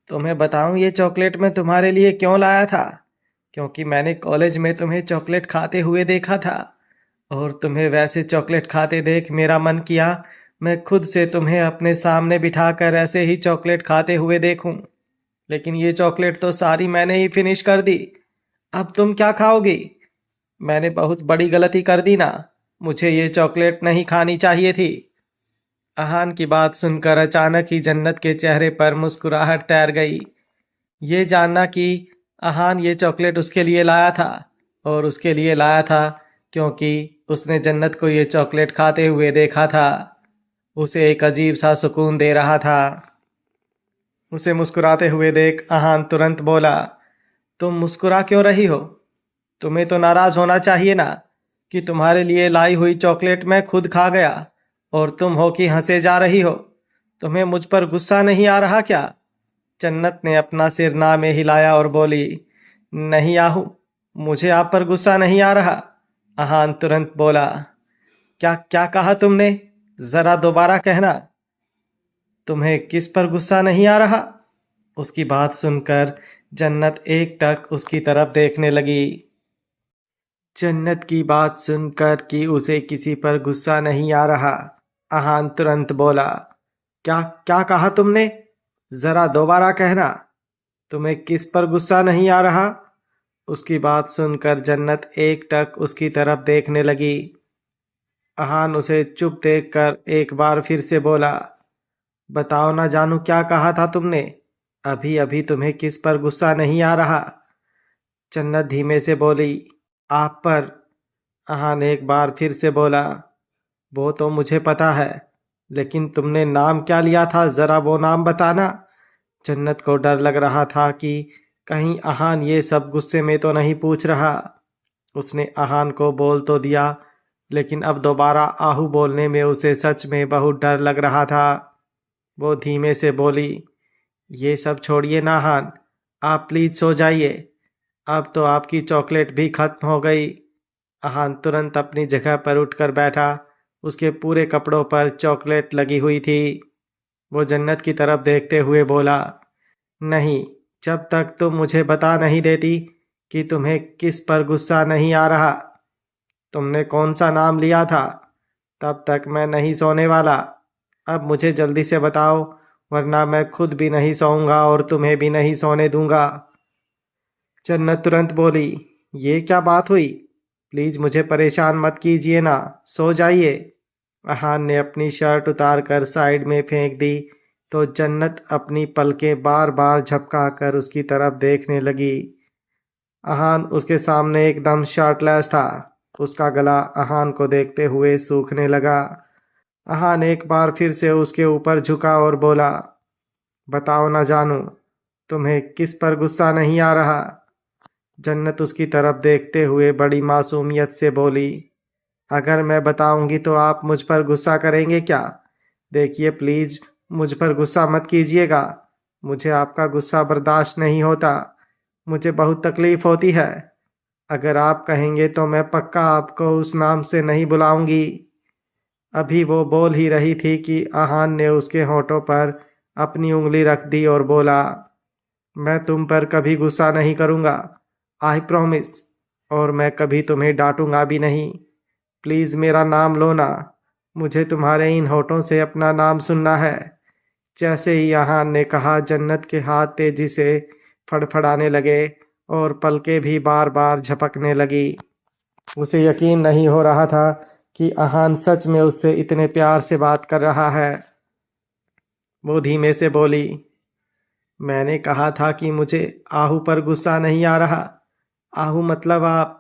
तुम्हें बताऊँ ये चॉकलेट मैं तुम्हारे लिए क्यों लाया था? क्योंकि मैंने कॉलेज में तुम्हें चॉकलेट खाते हुए देखा था और तुम्हें वैसे चॉकलेट खाते देख मेरा मन किया मैं खुद से तुम्हें अपने सामने बिठाकर ऐसे ही चॉकलेट खाते हुए देखूं। लेकिन ये चॉकलेट तो सारी मैंने ही फिनिश कर दी। अब तुम क्या खाओगी? मैंने बहुत बड़ी गलती कर दी ना। मुझे ये चॉकलेट नहीं खानी चाहिए थी। अहान की बात सुनकर अचानक ही जन्नत के चेहरे पर मुस्कुराहट तैर गई। ये जानना कि अहान ये चॉकलेट उसके लिए लाया था और उसके लिए लाया था क्योंकि उसने जन्नत को ये चॉकलेट खाते हुए देखा था, उसे एक अजीब सा सुकून दे रहा था। उसे मुस्कुराते हुए देख अहान तुरंत बोला, तुम मुस्कुरा क्यों रही हो? तुम्हें तो नाराज होना चाहिए ना कि तुम्हारे लिए लाई हुई चॉकलेट मैं खुद खा गया और तुम हो कि हंसे जा रही हो। तुम्हें मुझ पर गुस्सा नहीं आ रहा क्या? जन्नत ने अपना सिर ना में हिलाया और बोली, नहीं आहू, मुझे आप पर गुस्सा नहीं आ रहा। अहान तुरंत बोला, क्या क्या कहा तुमने? जरा दोबारा कहना। तुम्हें किस पर गुस्सा नहीं आ रहा? उसकी बात सुनकर जन्नत एकटक उसकी तरफ देखने लगी। जन्नत की बात सुनकर कि उसे किसी पर गुस्सा नहीं आ रहा, अहान तुरंत बोला, क्या क्या कहा तुमने? जरा दोबारा कहना। तुम्हें किस पर गुस्सा नहीं आ रहा? उसकी बात सुनकर जन्नत एकटक उसकी तरफ देखने लगी। अहान उसे चुप देखकर एक बार फिर से बोला, बताओ ना जानू, क्या कहा था तुमने? अभी अभी तुम्हें किस पर गुस्सा नहीं आ रहा? जन्नत धीमे से बोली, आप पर। अहान एक बार फिर से बोला, वो तो मुझे पता है, लेकिन तुमने नाम क्या लिया था, जरा वो नाम बताना। जन्नत को डर लग रहा था कि कहीं अहान ये सब गुस्से में तो नहीं पूछ रहा। उसने अहान को बोल तो दिया, लेकिन अब दोबारा आहू बोलने में उसे सच में बहुत डर लग रहा था। वो धीमे से बोली, ये सब छोड़िए ना अहान, आप प्लीज सो जाइए, अब तो आपकी चॉकलेट भी खत्म हो गई। अहान तुरंत अपनी जगह पर उठकर बैठा। उसके पूरे कपड़ों पर चॉकलेट लगी हुई थी। वो जन्नत की तरफ देखते हुए बोला, नहीं, जब तक तुम मुझे बता नहीं देती कि तुम्हें किस पर गुस्सा नहीं आ रहा, तुमने कौन सा नाम लिया था, तब तक मैं नहीं सोने वाला। अब मुझे जल्दी से बताओ, वरना मैं खुद भी नहीं सोऊंगा और तुम्हें भी नहीं सोने दूंगा। जन्नत तुरंत बोली, ये क्या बात हुई? प्लीज मुझे परेशान मत कीजिए ना, सो जाइए। अहान ने अपनी शर्ट उतार कर साइड में फेंक दी तो जन्नत अपनी पलकें बार बार झपका कर उसकी तरफ देखने लगी। अहान उसके सामने एकदम शर्टलेस था। उसका गला अहान को देखते हुए सूखने लगा। अहान एक बार फिर से उसके ऊपर झुका और बोला, बताओ ना जानू, तुम्हें किस पर गुस्सा नहीं आ रहा? जन्नत उसकी तरफ देखते हुए बड़ी मासूमियत से बोली, अगर मैं बताऊंगी तो आप मुझ पर गुस्सा करेंगे क्या? देखिए प्लीज, मुझ पर गुस्सा मत कीजिएगा, मुझे आपका गुस्सा बर्दाश्त नहीं होता, मुझे बहुत तकलीफ होती है। अगर आप कहेंगे तो मैं पक्का आपको उस नाम से नहीं बुलाऊंगी। अभी वो बोल ही रही थी कि अहान ने उसके होठों पर अपनी उंगली रख दी और बोला, मैं तुम पर कभी गुस्सा नहीं करूंगा, आई प्रॉमिस, और मैं कभी तुम्हें डांटूंगा भी नहीं। प्लीज मेरा नाम लो ना, मुझे तुम्हारे इन होठों से अपना नाम सुनना है। जैसे ही अहान ने कहा, जन्नत के हाथ तेजी से फड़फड़ाने लगे और पलकें भी बार बार झपकने लगी। उसे यकीन नहीं हो रहा था कि अहान सच में उससे इतने प्यार से बात कर रहा है। वो धीमे से बोली, मैंने कहा था कि मुझे आहू पर गुस्सा नहीं आ रहा। आहू मतलब आप।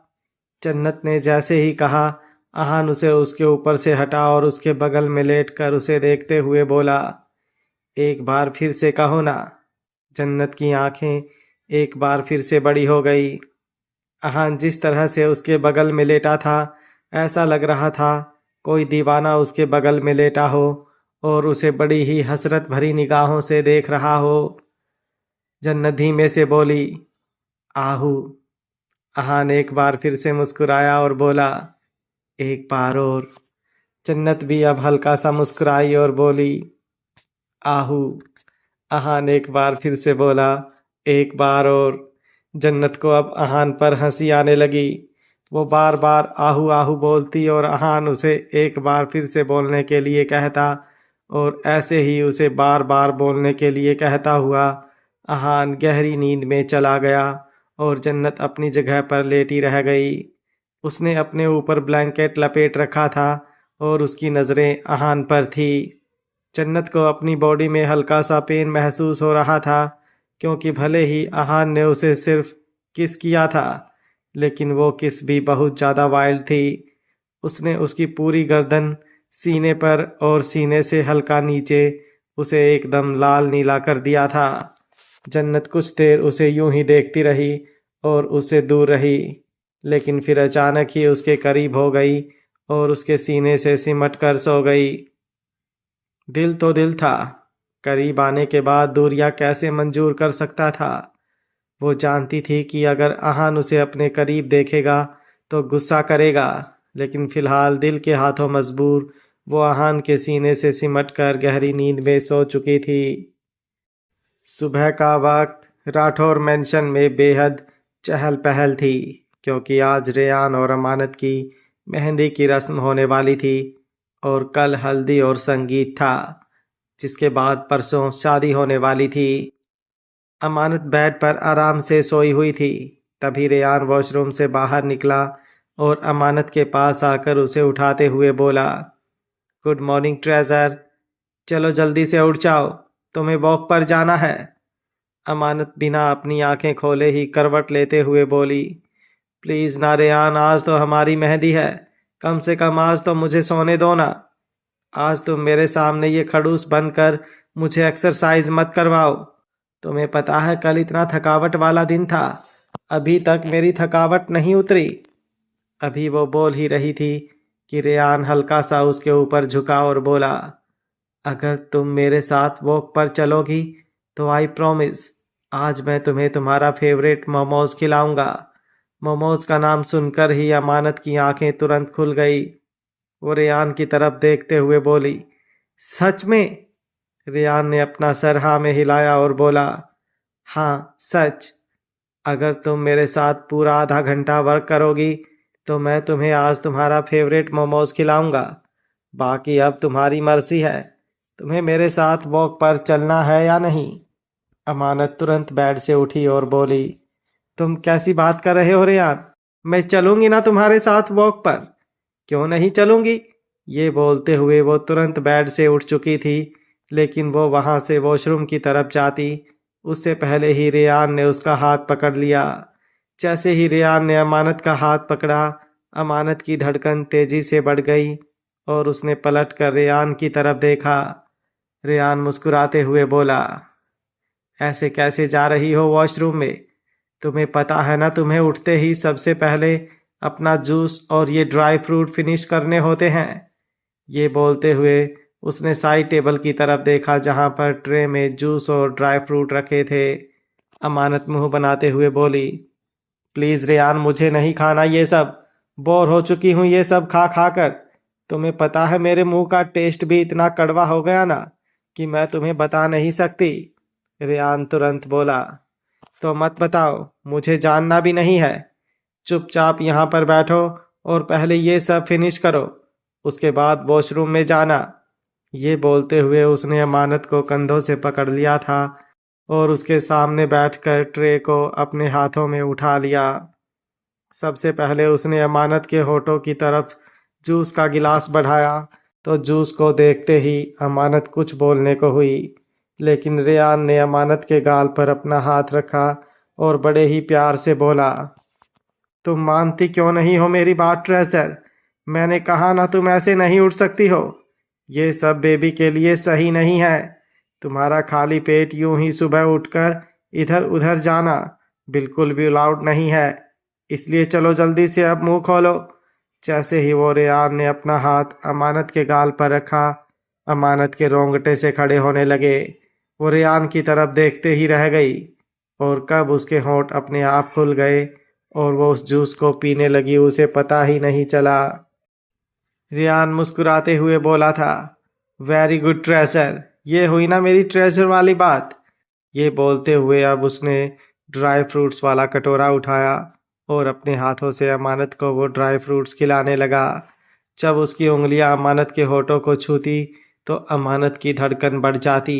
जन्नत ने जैसे ही कहा, अहान उसे उसके ऊपर से हटा और उसके बगल में लेटकर उसे देखते हुए बोला, एक बार फिर से कहो ना। जन्नत की आंखें एक बार फिर से बड़ी हो गई। अहान जिस तरह से उसके बगल में लेटा था, ऐसा लग रहा था कोई दीवाना उसके बगल में लेटा हो और उसे बड़ी ही हसरत भरी निगाहों से देख रहा हो। जन्नत धीमे से बोली, आहू। अहान एक बार फिर से मुस्कुराया और बोला, एक बार और। जन्नत भी अब हल्का सा मुस्कुराई और बोली, आहू। अहान एक बार फिर से बोला, एक बार और। जन्नत को अब अहान पर हंसी आने लगी। वो बार बार आहू आहू बोलती और अहान उसे एक बार फिर से बोलने के लिए कहता और ऐसे ही उसे बार बार बोलने के लिए कहता हुआ अहान गहरी नींद में चला गया और जन्नत अपनी जगह पर लेटी रह गई। उसने अपने ऊपर ब्लैंकेट लपेट रखा था और उसकी नज़रें अहान पर थी। जन्नत को अपनी बॉडी में हल्का सा पेन महसूस हो रहा था, क्योंकि भले ही अहान ने उसे सिर्फ किस किया था, लेकिन वो किस भी बहुत ज़्यादा वाइल्ड थी। उसने उसकी पूरी गर्दन, सीने पर और सीने से हल्का नीचे उसे एकदम लाल नीला कर दिया था। जन्नत कुछ देर उसे यूं ही देखती रही और उससे दूर रही, लेकिन फिर अचानक ही उसके करीब हो गई और उसके सीने से सिमट कर सो गई। दिल तो दिल था, करीब आने के बाद दूरियां कैसे मंजूर कर सकता था। वो जानती थी कि अगर अहान उसे अपने करीब देखेगा तो गुस्सा करेगा, लेकिन फिलहाल दिल के हाथों मजबूर वो अहान के सीने से सिमट कर गहरी नींद में सो चुकी थी। सुबह का वक्त राठौर मेंशन में बेहद चहल पहल थी, क्योंकि आज रेयान और अमानत की मेहंदी की रस्म होने वाली थी और कल हल्दी और संगीत था, जिसके बाद परसों शादी होने वाली थी। अमानत बेड पर आराम से सोई हुई थी। तभी रेयान वॉशरूम से बाहर निकला और अमानत के पास आकर उसे उठाते हुए बोला, गुड मॉर्निंग ट्रेजर, चलो जल्दी से उठ जाओ, तुम्हें वॉक पर जाना है। अमानत बिना अपनी आंखें खोले ही करवट लेते हुए बोली, प्लीज ना रेयान, आज तो हमारी मेहंदी है, कम से कम आज तो मुझे सोने दो ना। आज तुम मेरे सामने ये खड़ूस बनकर मुझे एक्सरसाइज मत करवाओ। तुम्हें पता है कल इतना थकावट वाला दिन था, अभी तक मेरी थकावट नहीं उतरी। अभी वो बोल ही रही थी कि रेयान हल्का सा उसके ऊपर झुका और बोला, अगर तुम मेरे साथ वॉक पर चलोगी तो आई प्रॉमिस आज मैं तुम्हें तुम्हारा फेवरेट मोमोज खिलाऊंगा। मोमोज का नाम सुनकर ही अमानत की आंखें तुरंत खुल गई। वो रेयान की तरफ देखते हुए बोली, सच में? रेयान ने अपना सर हाँ में हिलाया और बोला, हाँ सच। अगर तुम मेरे साथ पूरा आधा घंटा वर्क करोगी तो मैं तुम्हें आज तुम्हारा फेवरेट मोमोज खिलाऊंगा। बाकी अब तुम्हारी मर्जी है, तुम्हें मेरे साथ वॉक पर चलना है या नहीं। अमानत तुरंत बेड से उठी और बोली, तुम कैसी बात कर रहे हो रेयान, मैं चलूंगी ना तुम्हारे साथ वॉक पर। क्यों नहीं चलूंगी? ये बोलते हुए वो तुरंत बेड से उठ चुकी थी, लेकिन वो वहां से वॉशरूम की तरफ जाती उससे पहले ही रेयान ने उसका हाथ पकड़ लिया। जैसे ही रेयान ने अमानत का हाथ पकड़ा, अमानत की धड़कन तेजी से बढ़ गई और उसने पलट कर रेयान की तरफ देखा। रेयान मुस्कुराते हुए बोला, ऐसे कैसे जा रही हो वॉशरूम में? तुम्हें पता है ना तुम्हें उठते ही सबसे पहले अपना जूस और ये ड्राई फ्रूट फिनिश करने होते हैं। ये बोलते हुए उसने साइड टेबल की तरफ देखा जहां पर ट्रे में जूस और ड्राई फ्रूट रखे थे। अमानत मुंह बनाते हुए बोली, प्लीज रेयान, मुझे नहीं खाना ये सब, बोर हो चुकी हूँ ये सब खा खा कर। तुम्हें पता है मेरे मुंह का टेस्ट भी इतना कड़वा हो गया ना कि मैं तुम्हें बता नहीं सकती। रेयान तुरंत बोला, तो मत बताओ, मुझे जानना भी नहीं है। चुपचाप यहाँ पर बैठो और पहले ये सब फिनिश करो, उसके बाद वॉशरूम में जाना। ये बोलते हुए उसने अमानत को कंधों से पकड़ लिया था और उसके सामने बैठकर ट्रे को अपने हाथों में उठा लिया। सबसे पहले उसने अमानत के होठों की तरफ जूस का गिलास बढ़ाया तो जूस को देखते ही अमानत कुछ बोलने को हुई, लेकिन रेयान ने अमानत के गाल पर अपना हाथ रखा और बड़े ही प्यार से बोला, तुम मानती क्यों नहीं हो मेरी बात ट्रेजर? मैंने कहा ना तुम ऐसे नहीं उठ सकती हो। ये सब बेबी के लिए सही नहीं है। तुम्हारा खाली पेट यूं ही सुबह उठकर इधर उधर जाना बिल्कुल भी अलाउड नहीं है। इसलिए चलो जल्दी से अब मुंह खोलो। जैसे ही वो रेयान ने अपना हाथ अमानत के गाल पर रखा, अमानत के रोंगटे से खड़े होने लगे। वो रेयान की तरफ देखते ही रह गई और कब उसके होंठ अपने आप खुल गए और वो उस जूस को पीने लगी उसे पता ही नहीं चला। रेयान मुस्कुराते हुए बोला था, वेरी गुड ट्रेजर, ये हुई ना मेरी ट्रेजर वाली बात। ये बोलते हुए अब उसने ड्राई फ्रूट्स वाला कटोरा उठाया और अपने हाथों से अमानत को वो ड्राई फ्रूट्स खिलाने लगा। जब उसकी उंगलियां अमानत के होठों को छूती तो अमानत की धड़कन बढ़ जाती।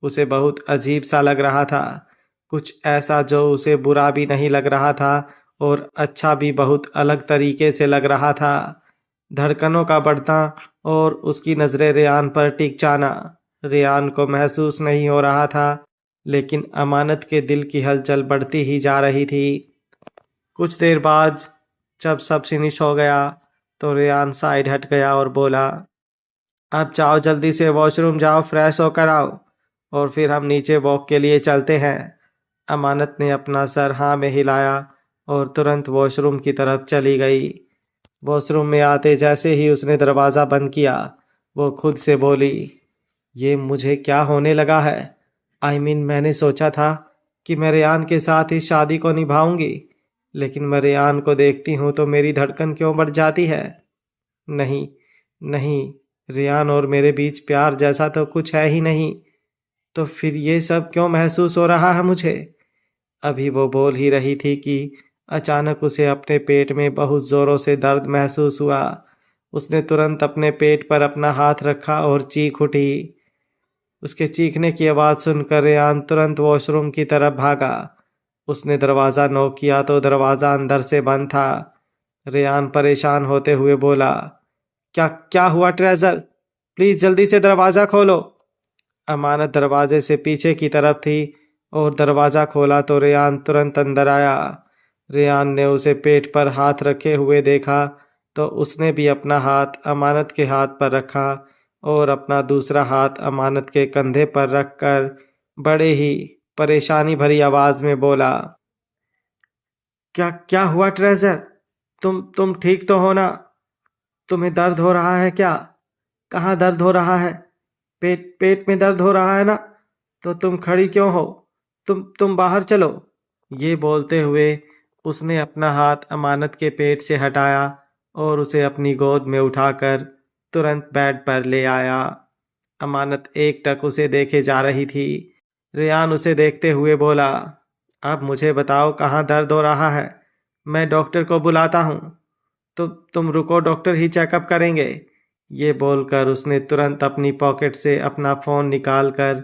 उसे बहुत अजीब सा लग रहा था, कुछ ऐसा जो उसे बुरा भी नहीं लग रहा था और अच्छा भी बहुत अलग तरीके से लग रहा था। धड़कनों का बढ़ना और उसकी नज़रें रेयान पर टिक जाना। रेयान को महसूस नहीं हो रहा था, लेकिन अमानत के दिल की हलचल बढ़ती ही जा रही थी। कुछ देर बाद जब सब फिनिश हो गया तो रेयान साइड हट गया और बोला, अब जाओ जल्दी से वॉशरूम जाओ, फ्रेश होकर आओ और फिर हम नीचे वॉक के लिए चलते हैं। अमानत ने अपना सर हाँ में हिलाया और तुरंत वॉशरूम की तरफ चली गई। वॉशरूम में आते जैसे ही उसने दरवाज़ा बंद किया, वो खुद से बोली, ये मुझे क्या होने लगा है? मैंने सोचा था कि मैं रेयान के साथ इस शादी को निभाऊंगी, लेकिन मैं रेयान को देखती हूँ तो मेरी धड़कन क्यों बढ़ जाती है? नहीं, नहीं, रेयान और मेरे बीच प्यार जैसा तो कुछ है ही नहीं। तो फिर ये सब क्यों महसूस हो रहा है मुझे? अभी वो बोल ही रही थी कि अचानक उसे अपने पेट में बहुत जोरों से दर्द महसूस हुआ। उसने तुरंत अपने पेट पर अपना हाथ रखा और चीख उठी। उसके चीखने की आवाज़ सुनकर रेयान तुरंत वॉशरूम की तरफ भागा। उसने दरवाज़ा नॉक किया तो दरवाज़ा अंदर से बंद था। रेयान परेशान होते हुए बोला, क्या क्या हुआ ट्रेजर? प्लीज़ जल्दी से दरवाज़ा खोलो। अमानत दरवाजे से पीछे की तरफ थी और दरवाज़ा खोला तो रेयान तुरंत अंदर आया। रेयान ने उसे पेट पर हाथ रखे हुए देखा तो उसने भी अपना हाथ अमानत के हाथ पर रखा और अपना दूसरा हाथ अमानत के कंधे पर रखकर बड़े ही परेशानी भरी आवाज़ में बोला, क्या क्या हुआ ट्रेजर? तुम ठीक तो हो ना? तुम्हें दर्द हो रहा है क्या? कहाँ दर्द हो रहा है? पेट पेट में दर्द हो रहा है ना? तो तुम खड़ी क्यों हो? तुम बाहर चलो। ये बोलते हुए उसने अपना हाथ अमानत के पेट से हटाया और उसे अपनी गोद में उठाकर तुरंत बेड पर ले आया। अमानत एकटक उसे देखे जा रही थी। रेयान उसे देखते हुए बोला, अब मुझे बताओ कहाँ दर्द हो रहा है? मैं डॉक्टर को बुलाता हूँ। तो तुम रुको, डॉक्टर ही चेकअप करेंगे। ये बोलकर उसने तुरंत अपनी पॉकेट से अपना फ़ोन निकाल कर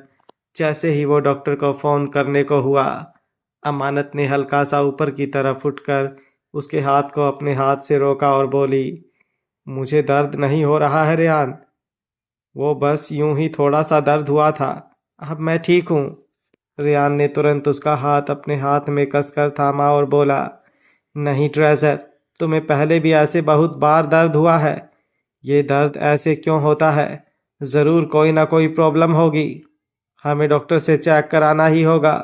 जैसे ही वो डॉक्टर को फ़ोन करने को हुआ, अमानत ने हल्का सा ऊपर की तरफ उठकर उसके हाथ को अपने हाथ से रोका और बोली, मुझे दर्द नहीं हो रहा है रेयान, वो बस यूं ही थोड़ा सा दर्द हुआ था, अब मैं ठीक हूँ। रेयान ने तुरंत उसका हाथ अपने हाथ में कसकर थामा और बोला, नहीं ट्रेजर, तुम्हें पहले भी ऐसे बहुत बार दर्द हुआ है। ये दर्द ऐसे क्यों होता है? ज़रूर कोई ना कोई प्रॉब्लम होगी। हमें डॉक्टर से चेक कराना ही होगा।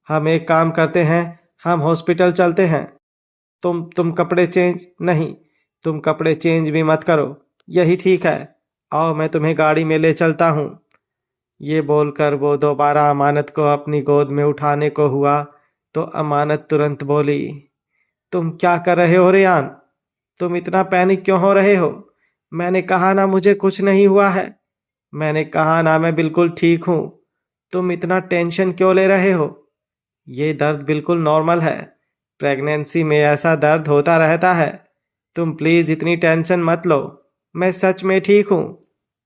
हम एक काम करते हैं, हम हॉस्पिटल चलते हैं। तुम कपड़े चेंज नहीं, तुम कपड़े चेंज भी मत करो, यही ठीक है। आओ मैं तुम्हें गाड़ी में ले चलता हूँ। ये बोलकर वो दोबारा अमानत को अपनी गोद में उठाने को हुआ तो अमानत तुरंत बोली, तुम क्या कर रहे हो रेयान? तुम इतना पैनिक क्यों हो रहे हो? मैंने कहा ना मुझे कुछ नहीं हुआ है। मैंने कहा ना मैं बिल्कुल ठीक हूँ। तुम इतना टेंशन क्यों ले रहे हो? ये दर्द बिल्कुल नॉर्मल है। प्रेगनेंसी में ऐसा दर्द होता रहता है। तुम प्लीज़ इतनी टेंशन मत लो। मैं सच में ठीक हूँ।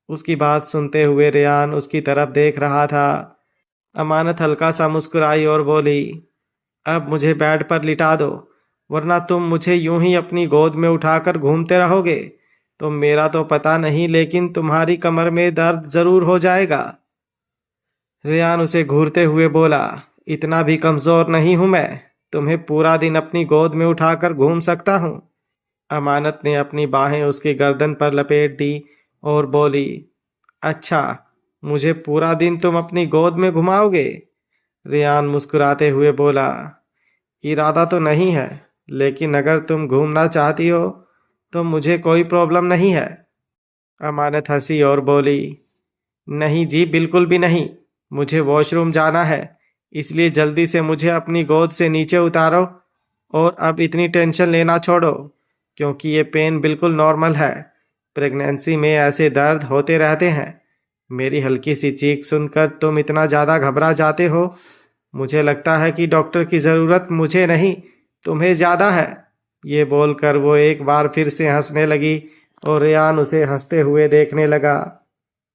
उसकी बात सुनते हुए रेयान उसकी तरफ देख रहा था। अमानत हल्का सा मुस्कुराई और बोली, अब मुझे बेड पर लिटा दो, वरना तुम मुझे यूं ही अपनी गोद में उठाकर घूमते रहोगे तो मेरा तो पता नहीं, लेकिन तुम्हारी कमर में दर्द ज़रूर हो जाएगा। रेयान उसे घूरते हुए बोला, इतना भी कमज़ोर नहीं हूं मैं, तुम्हें पूरा दिन अपनी गोद में उठाकर घूम सकता हूँ। अमानत ने अपनी बाहें उसकी गर्दन पर लपेट दी और बोली, अच्छा, मुझे पूरा दिन तुम अपनी गोद में घुमाओगे? रेयान मुस्कुराते हुए बोला, इरादा तो नहीं है, लेकिन अगर तुम घूमना चाहती हो तो मुझे कोई प्रॉब्लम नहीं है। अमानत हंसी और बोली, नहीं जी, बिल्कुल भी नहीं। मुझे वॉशरूम जाना है, इसलिए जल्दी से मुझे अपनी गोद से नीचे उतारो और अब इतनी टेंशन लेना छोड़ो, क्योंकि ये पेन बिल्कुल नॉर्मल है। प्रेगनेंसी में ऐसे दर्द होते रहते हैं। मेरी हल्की सी चीख सुनकर तुम इतना ज़्यादा घबरा जाते हो। मुझे लगता है कि डॉक्टर की ज़रूरत मुझे नहीं, तुम्हें ज़्यादा है। ये बोलकर वो एक बार फिर से हंसने लगी और रेयान उसे हंसते हुए देखने लगा।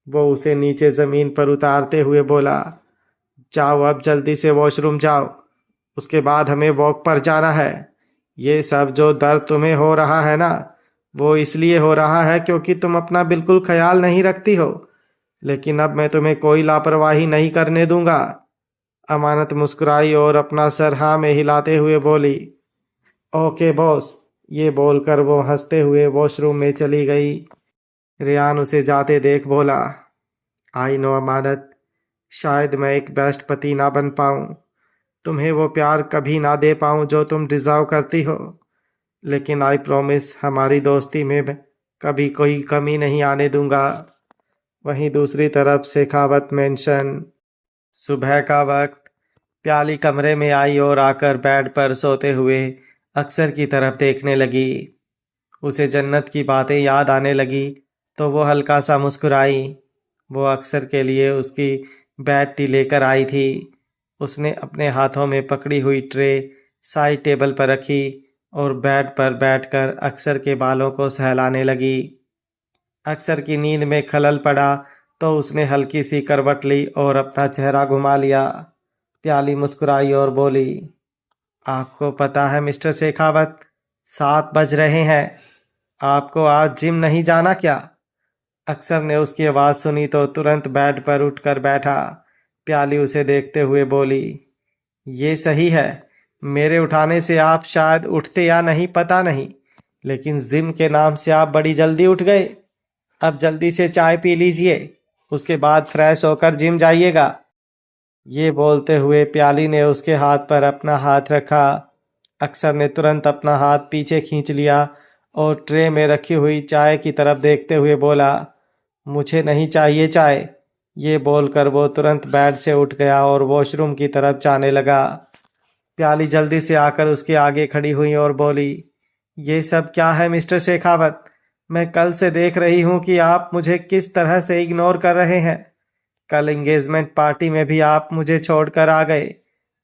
वो उसे नीचे ज़मीन पर उतारते हुए बोला, जाओ अब जल्दी से वॉशरूम जाओ, उसके बाद हमें वॉक पर जाना है। ये सब जो दर्द तुम्हें हो रहा है ना, वो इसलिए हो रहा है क्योंकि तुम अपना बिल्कुल ख्याल नहीं रखती हो, लेकिन अब मैं तुम्हें कोई लापरवाही नहीं करने दूंगा। अमानत मुस्कुराई और अपना सर हाँ में हिलाते हुए बोली, ओके बॉस। ये बोलकर वो हंसते हुए वॉशरूम में चली गई। रेयान उसे जाते देख बोला, आई नो अमानत, शायद मैं एक बेस्ट पति ना बन पाऊँ, तुम्हें वो प्यार कभी ना दे पाऊँ जो तुम डिज़र्व करती हो, लेकिन आई प्रॉमिस हमारी दोस्ती में कभी कोई कमी नहीं आने दूंगा। वहीं दूसरी तरफ शेखावत मेंशन। सुबह का वक्त। प्याली कमरे में आई और आकर बेड पर सोते हुए अक्सर की तरफ देखने लगी। उसे जन्नत की बातें याद आने लगी तो वो हल्का सा मुस्कुराई। वो अक्सर के लिए उसकी बेड टी लेकर आई थी। उसने अपने हाथों में पकड़ी हुई ट्रे साइड टेबल पर रखी और बेड पर बैठकर अक्षर के बालों को सहलाने लगी। अक्षर की नींद में खलल पड़ा तो उसने हल्की सी करवट ली और अपना चेहरा घुमा लिया। प्याली मुस्कुराई और बोली, आपको पता है मिस्टर शेखावत, 7 बज रहे हैं। आपको आज जिम नहीं जाना क्या? अक्षर ने उसकी आवाज़ सुनी तो तुरंत बेड पर उठकर बैठा। प्याली उसे देखते हुए बोली, ये सही है, मेरे उठाने से आप शायद उठते या नहीं पता नहीं, लेकिन जिम के नाम से आप बड़ी जल्दी उठ गए। अब जल्दी से चाय पी लीजिए, उसके बाद फ्रेश होकर जिम जाइएगा। ये बोलते हुए प्याली ने उसके हाथ पर अपना हाथ रखा। अक्षर ने तुरंत अपना हाथ पीछे खींच लिया और ट्रे में रखी हुई चाय की तरफ देखते हुए बोला, मुझे नहीं चाहिए चाय। ये बोलकर वो तुरंत बेड से उठ गया और वॉशरूम की तरफ जाने लगा। प्याली जल्दी से आकर उसके आगे खड़ी हुई और बोली, ये सब क्या है मिस्टर शेखावत? मैं कल से देख रही हूँ कि आप मुझे किस तरह से इग्नोर कर रहे हैं। कल एंगेजमेंट पार्टी में भी आप मुझे छोड़कर आ गए।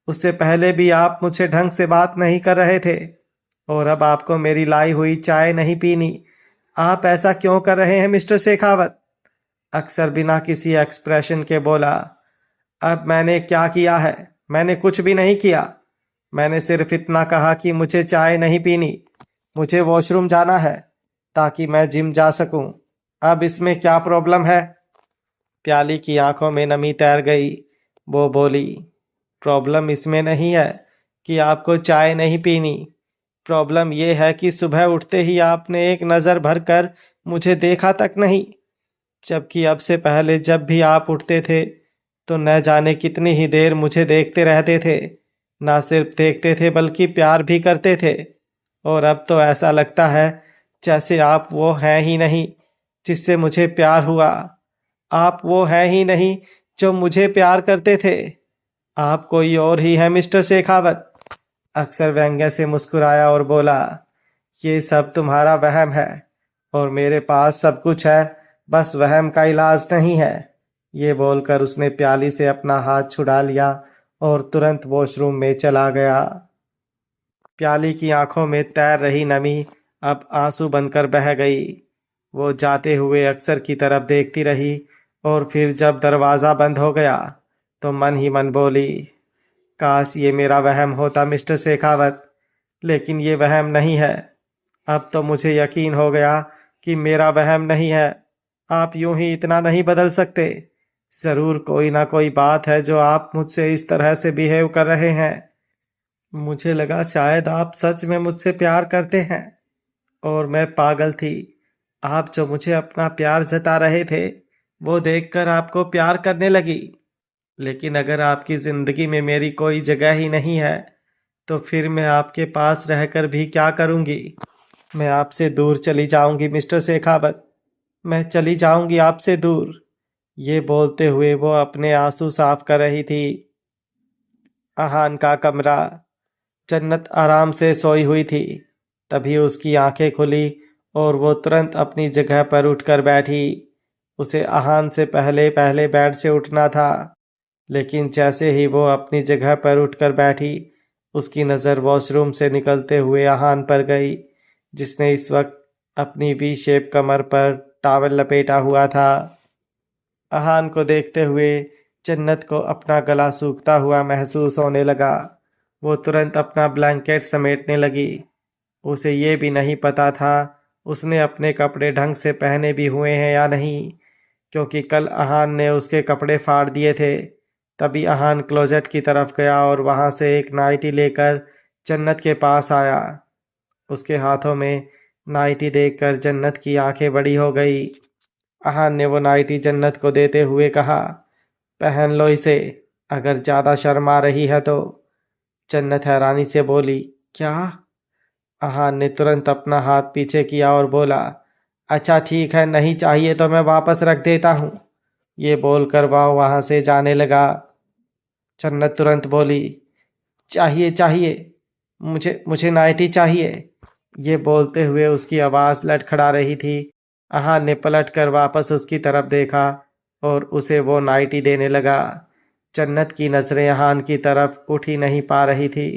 उससे पहले भी आप मुझसे ढंग से बात नहीं कर रहे थे और अब आपको मेरी लाई हुई चाय नहीं पीनी। आप ऐसा क्यों कर रहे हैं मिस्टर शेखावत? अक्सर बिना किसी एक्सप्रेशन के बोला, अब मैंने क्या किया है? मैंने कुछ भी नहीं किया। मैंने सिर्फ इतना कहा कि मुझे चाय नहीं पीनी, मुझे वॉशरूम जाना है ताकि मैं जिम जा सकूं। अब इसमें क्या प्रॉब्लम है? प्याली की आंखों में नमी तैर गई। वो बोली, प्रॉब्लम इसमें नहीं है कि आपको चाय नहीं पीनी। प्रॉब्लम यह है कि सुबह उठते ही आपने एक नज़र भर कर मुझे देखा तक नहीं, जबकि अब से पहले जब भी आप उठते थे तो न जाने कितनी ही देर मुझे देखते रहते थे। ना सिर्फ देखते थे बल्कि प्यार भी करते थे। और अब तो ऐसा लगता है जैसे आप वो हैं ही नहीं जिससे मुझे प्यार हुआ। आप वो हैं ही नहीं जो मुझे प्यार करते थे। आप कोई और ही है मिस्टर शेखावत। अक्सर व्यंग्य से मुस्कुराया और बोला, ये सब तुम्हारा वहम है और मेरे पास सब कुछ है, बस वहम का इलाज नहीं है। ये बोलकर उसने प्याली से अपना हाथ छुड़ा लिया और तुरंत वॉशरूम में चला गया। प्याली की आंखों में तैर रही नमी अब आंसू बनकर बह गई। वो जाते हुए अक्सर की तरफ देखती रही और फिर जब दरवाज़ा बंद हो गया तो मन ही मन बोली, काश ये मेरा वहम होता मिस्टर शेखावत, लेकिन ये वहम नहीं है। अब तो मुझे यकीन हो गया कि मेरा वहम नहीं है। आप यूं ही इतना नहीं बदल सकते। ज़रूर कोई ना कोई बात है जो आप मुझसे इस तरह से बिहेव कर रहे हैं। मुझे लगा शायद आप सच में मुझसे प्यार करते हैं और मैं पागल थी। आप जो मुझे अपना प्यार जता रहे थे वो देखकर आपको प्यार करने लगी। लेकिन अगर आपकी ज़िंदगी में मेरी कोई जगह ही नहीं है तो फिर मैं आपके पास रहकर भी क्या करूँगी? मैं आपसे दूर चली जाऊंगी मिस्टर शेखावत, मैं चली जाऊंगी आपसे दूर। ये बोलते हुए वो अपने आंसू साफ कर रही थी। आहान का कमरा। जन्नत आराम से सोई हुई थी। तभी उसकी आंखें खुली और वो तुरंत अपनी जगह पर उठकर बैठी। उसे आहान से पहले पहले बेड से उठना था, लेकिन जैसे ही वो अपनी जगह पर उठकर बैठी उसकी नज़र वॉशरूम से निकलते हुए आहान पर गई, जिसने इस वक्त अपनी वी शेप कमर पर टॉवल लपेटा हुआ था। आहान को देखते हुए जन्नत को अपना गला सूखता हुआ महसूस होने लगा। वो तुरंत अपना ब्लैंकेट समेटने लगी। उसे ये भी नहीं पता था उसने अपने कपड़े ढंग से पहने भी हुए हैं या नहीं, क्योंकि कल आहान ने उसके कपड़े फाड़ दिए थे। तभी आहान क्लोजेट की तरफ गया और वहाँ से एक नाइटी लेकर जन्नत के पास आया। उसके हाथों में नाइटी देखकर जन्नत की आंखें बड़ी हो गई। आहान ने वो नाइटी जन्नत को देते हुए कहा, पहन लो इसे, अगर ज़्यादा शर्म आ रही है तो। जन्नत हैरानी से बोली, क्या? आहान ने तुरंत अपना हाथ पीछे किया और बोला, अच्छा ठीक है, नहीं चाहिए तो मैं वापस रख देता हूँ। ये बोलकर वह वहाँ से जाने लगा। जन्नत तुरंत बोली, चाहिए चाहिए, मुझे मुझे नाइटी चाहिए। ये बोलते हुए उसकी आवाज़ लड़खड़ा रही थी। आहान ने पलट कर वापस उसकी तरफ देखा और उसे वो नाइटी देने लगा। जन्नत की नजरें अहान की तरफ उठ ही नहीं पा रही थी।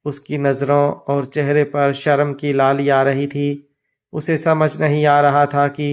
उसकी नजरों और चेहरे पर शर्म की लाली आ रही थी। उसे समझ नहीं आ रहा था कि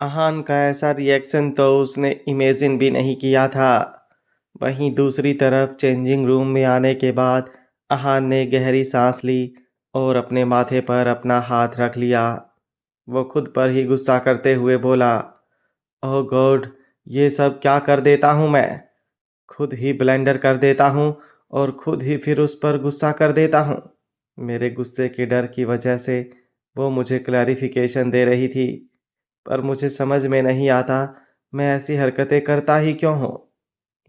अहान का ऐसा रिएक्शन तो उसने इमेजिन भी नहीं किया था। वहीं दूसरी तरफ चेंजिंग रूम में आने के बाद अहान ने गहरी सांस ली और अपने माथे पर अपना हाथ रख लिया। वो खुद पर ही गुस्सा करते हुए बोला, ओह गॉड, ये सब क्या कर देता हूँ मैं। खुद ही ब्लेंडर कर देता हूँ और खुद ही फिर उस पर गुस्सा कर देता हूँ। मेरे गुस्से के डर की वजह से वो मुझे क्लैरिफिकेशन दे रही थी, पर मुझे समझ में नहीं आता मैं ऐसी हरकतें करता ही क्यों हूँ।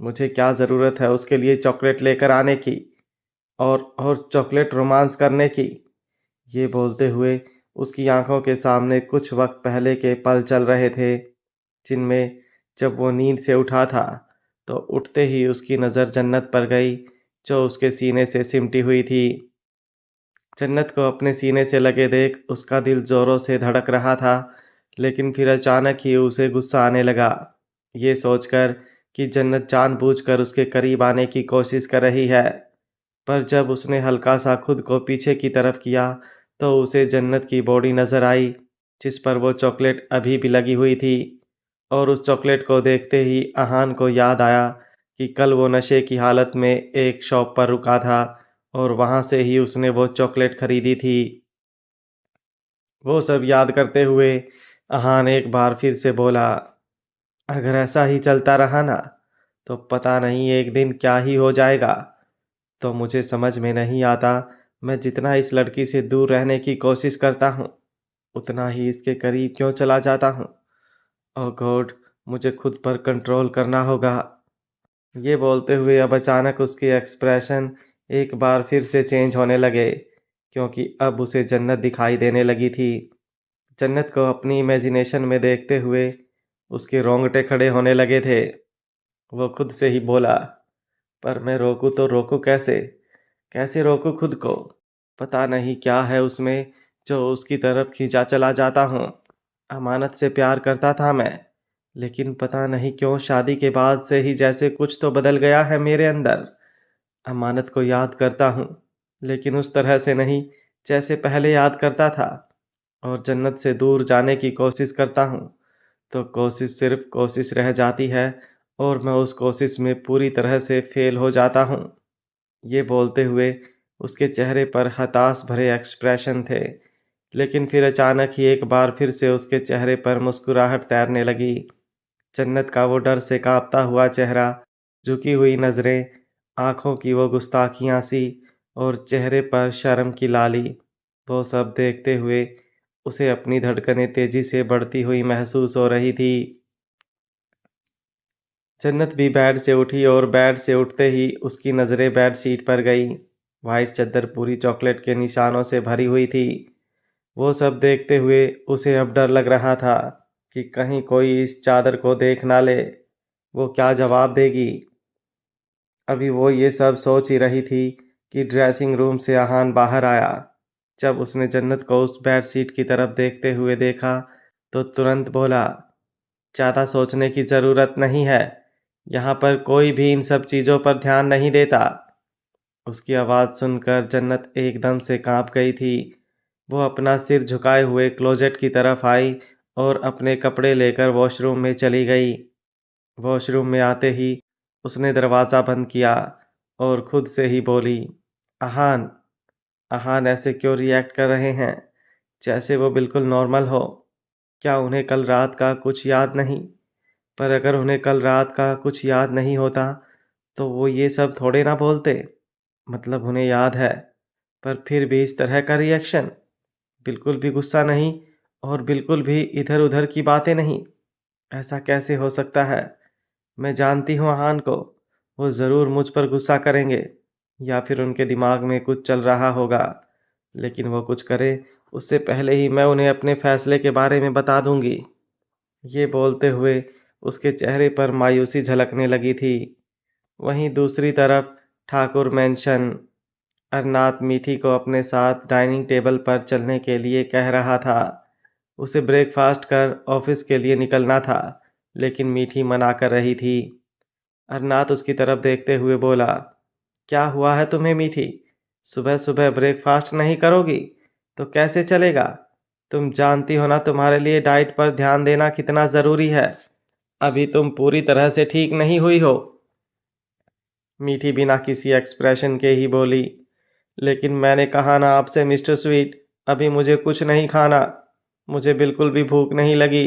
मुझे क्या ज़रूरत है उसके लिए चॉकलेट लेकर आने की और चॉकलेट रोमांस करने की। ये बोलते हुए उसकी आंखों के सामने कुछ वक्त पहले के पल चल रहे थे, जिनमें जब वो नींद से उठा था तो उठते ही उसकी नज़र जन्नत पर गई, जो उसके सीने से सिमटी हुई थी। जन्नत को अपने सीने से लगे देख उसका दिल जोरों से धड़क रहा था, लेकिन फिर अचानक ही उसे गुस्सा आने लगा, ये सोचकर कि जन्नत जानबूझकर उसके करीब आने की कोशिश कर रही है। पर जब उसने हल्का सा खुद को पीछे की तरफ किया तो उसे जन्नत की बॉडी नजर आई, जिस पर वो चॉकलेट अभी भी लगी हुई थी। और उस चॉकलेट को देखते ही अहान को याद आया कि कल वो नशे की हालत में एक शॉप पर रुका था और वहां से ही उसने वो चॉकलेट खरीदी थी। वो सब याद करते हुए अहान एक बार फिर से बोला, अगर ऐसा ही चलता रहा ना तो पता नहीं एक दिन क्या ही हो जाएगा। तो मुझे समझ में नहीं आता, मैं जितना इस लड़की से दूर रहने की कोशिश करता हूँ उतना ही इसके करीब क्यों चला जाता हूँ। ओह गॉड, मुझे खुद पर कंट्रोल करना होगा। ये बोलते हुए अब अचानक उसके एक्सप्रेशन एक बार फिर से चेंज होने लगे, क्योंकि अब उसे जन्नत दिखाई देने लगी थी। जन्नत को अपनी इमेजिनेशन में देखते हुए उसके रोंगटे खड़े होने लगे थे। वो खुद से ही बोला, पर मैं रोकूं तो रोकूं कैसे, कैसे रोकूं खुद को। पता नहीं क्या है उसमें जो उसकी तरफ खींचा चला जाता हूँ। अमानत से प्यार करता था मैं, लेकिन पता नहीं क्यों शादी के बाद से ही जैसे कुछ तो बदल गया है मेरे अंदर। अमानत को याद करता हूँ, लेकिन उस तरह से नहीं जैसे पहले याद करता था। और जन्नत से दूर जाने की कोशिश करता हूँ तो कोशिश सिर्फ कोशिश रह जाती है और मैं उस कोशिश में पूरी तरह से फेल हो जाता हूँ। ये बोलते हुए उसके चेहरे पर हताश भरे एक्सप्रेशन थे, लेकिन फिर अचानक ही एक बार फिर से उसके चेहरे पर मुस्कुराहट तैरने लगी। जन्नत का वो डर से कांपता हुआ चेहरा, झुकी हुई नजरें, आंखों की वो गुस्ताखियां सी और चेहरे पर शर्म की लाली, वो सब देखते हुए उसे अपनी धड़कनें तेजी से बढ़ती हुई महसूस हो रही थी। जन्नत भी बेड से उठी और बेड से उठते ही उसकी नज़रें बेड शीट पर गई। वाइट चादर पूरी चॉकलेट के निशानों से भरी हुई थी। वो सब देखते हुए उसे अब डर लग रहा था कि कहीं कोई इस चादर को देख ना ले। वो क्या जवाब देगी। अभी वो ये सब सोच ही रही थी कि ड्रेसिंग रूम से अहान बाहर आया। जब उसने जन्नत को उस बेड शीट की तरफ देखते हुए देखा तो तुरंत बोला, ज़्यादा सोचने की ज़रूरत नहीं है। यहाँ पर कोई भी इन सब चीज़ों पर ध्यान नहीं देता। उसकी आवाज़ सुनकर जन्नत एकदम से कांप गई थी। वो अपना सिर झुकाए हुए क्लोजेट की तरफ आई और अपने कपड़े लेकर वॉशरूम में चली गई। वॉशरूम में आते ही उसने दरवाज़ा बंद किया और खुद से ही बोली, अहान अहान ऐसे क्यों रिएक्ट कर रहे हैं, जैसे वो बिल्कुल नॉर्मल हो। क्या उन्हें कल रात का कुछ याद नहीं? पर अगर उन्हें कल रात का कुछ याद नहीं होता तो वो ये सब थोड़े ना बोलते। मतलब उन्हें याद है, पर फिर भी इस तरह का रिएक्शन। बिल्कुल भी गुस्सा नहीं और बिल्कुल भी इधर उधर की बातें नहीं। ऐसा कैसे हो सकता है। मैं जानती हूँ अहान को। वो ज़रूर मुझ पर गुस्सा करेंगे या फिर उनके दिमाग में कुछ चल रहा होगा। लेकिन वो कुछ करे उससे पहले ही मैं उन्हें अपने फैसले के बारे में बता दूंगी। ये बोलते हुए उसके चेहरे पर मायूसी झलकने लगी थी। वहीं दूसरी तरफ ठाकुर मैंशन, अरनाथ मीठी को अपने साथ डाइनिंग टेबल पर चलने के लिए कह रहा था। उसे ब्रेकफास्ट कर ऑफिस के लिए निकलना था, लेकिन मीठी मना कर रही थी। अरनाथ उसकी तरफ देखते हुए बोला, क्या हुआ है तुम्हें मीठी? सुबह सुबह ब्रेकफास्ट नहीं करोगी तो कैसे चलेगा? तुम जानती हो ना तुम्हारे लिए डाइट पर ध्यान देना कितना ज़रूरी है। अभी तुम पूरी तरह से ठीक नहीं हुई हो। मीठी बिना किसी एक्सप्रेशन के ही बोली, लेकिन मैंने कहा ना आपसे मिस्टर स्वीट, अभी मुझे कुछ नहीं खाना। मुझे बिल्कुल भी भूख नहीं लगी।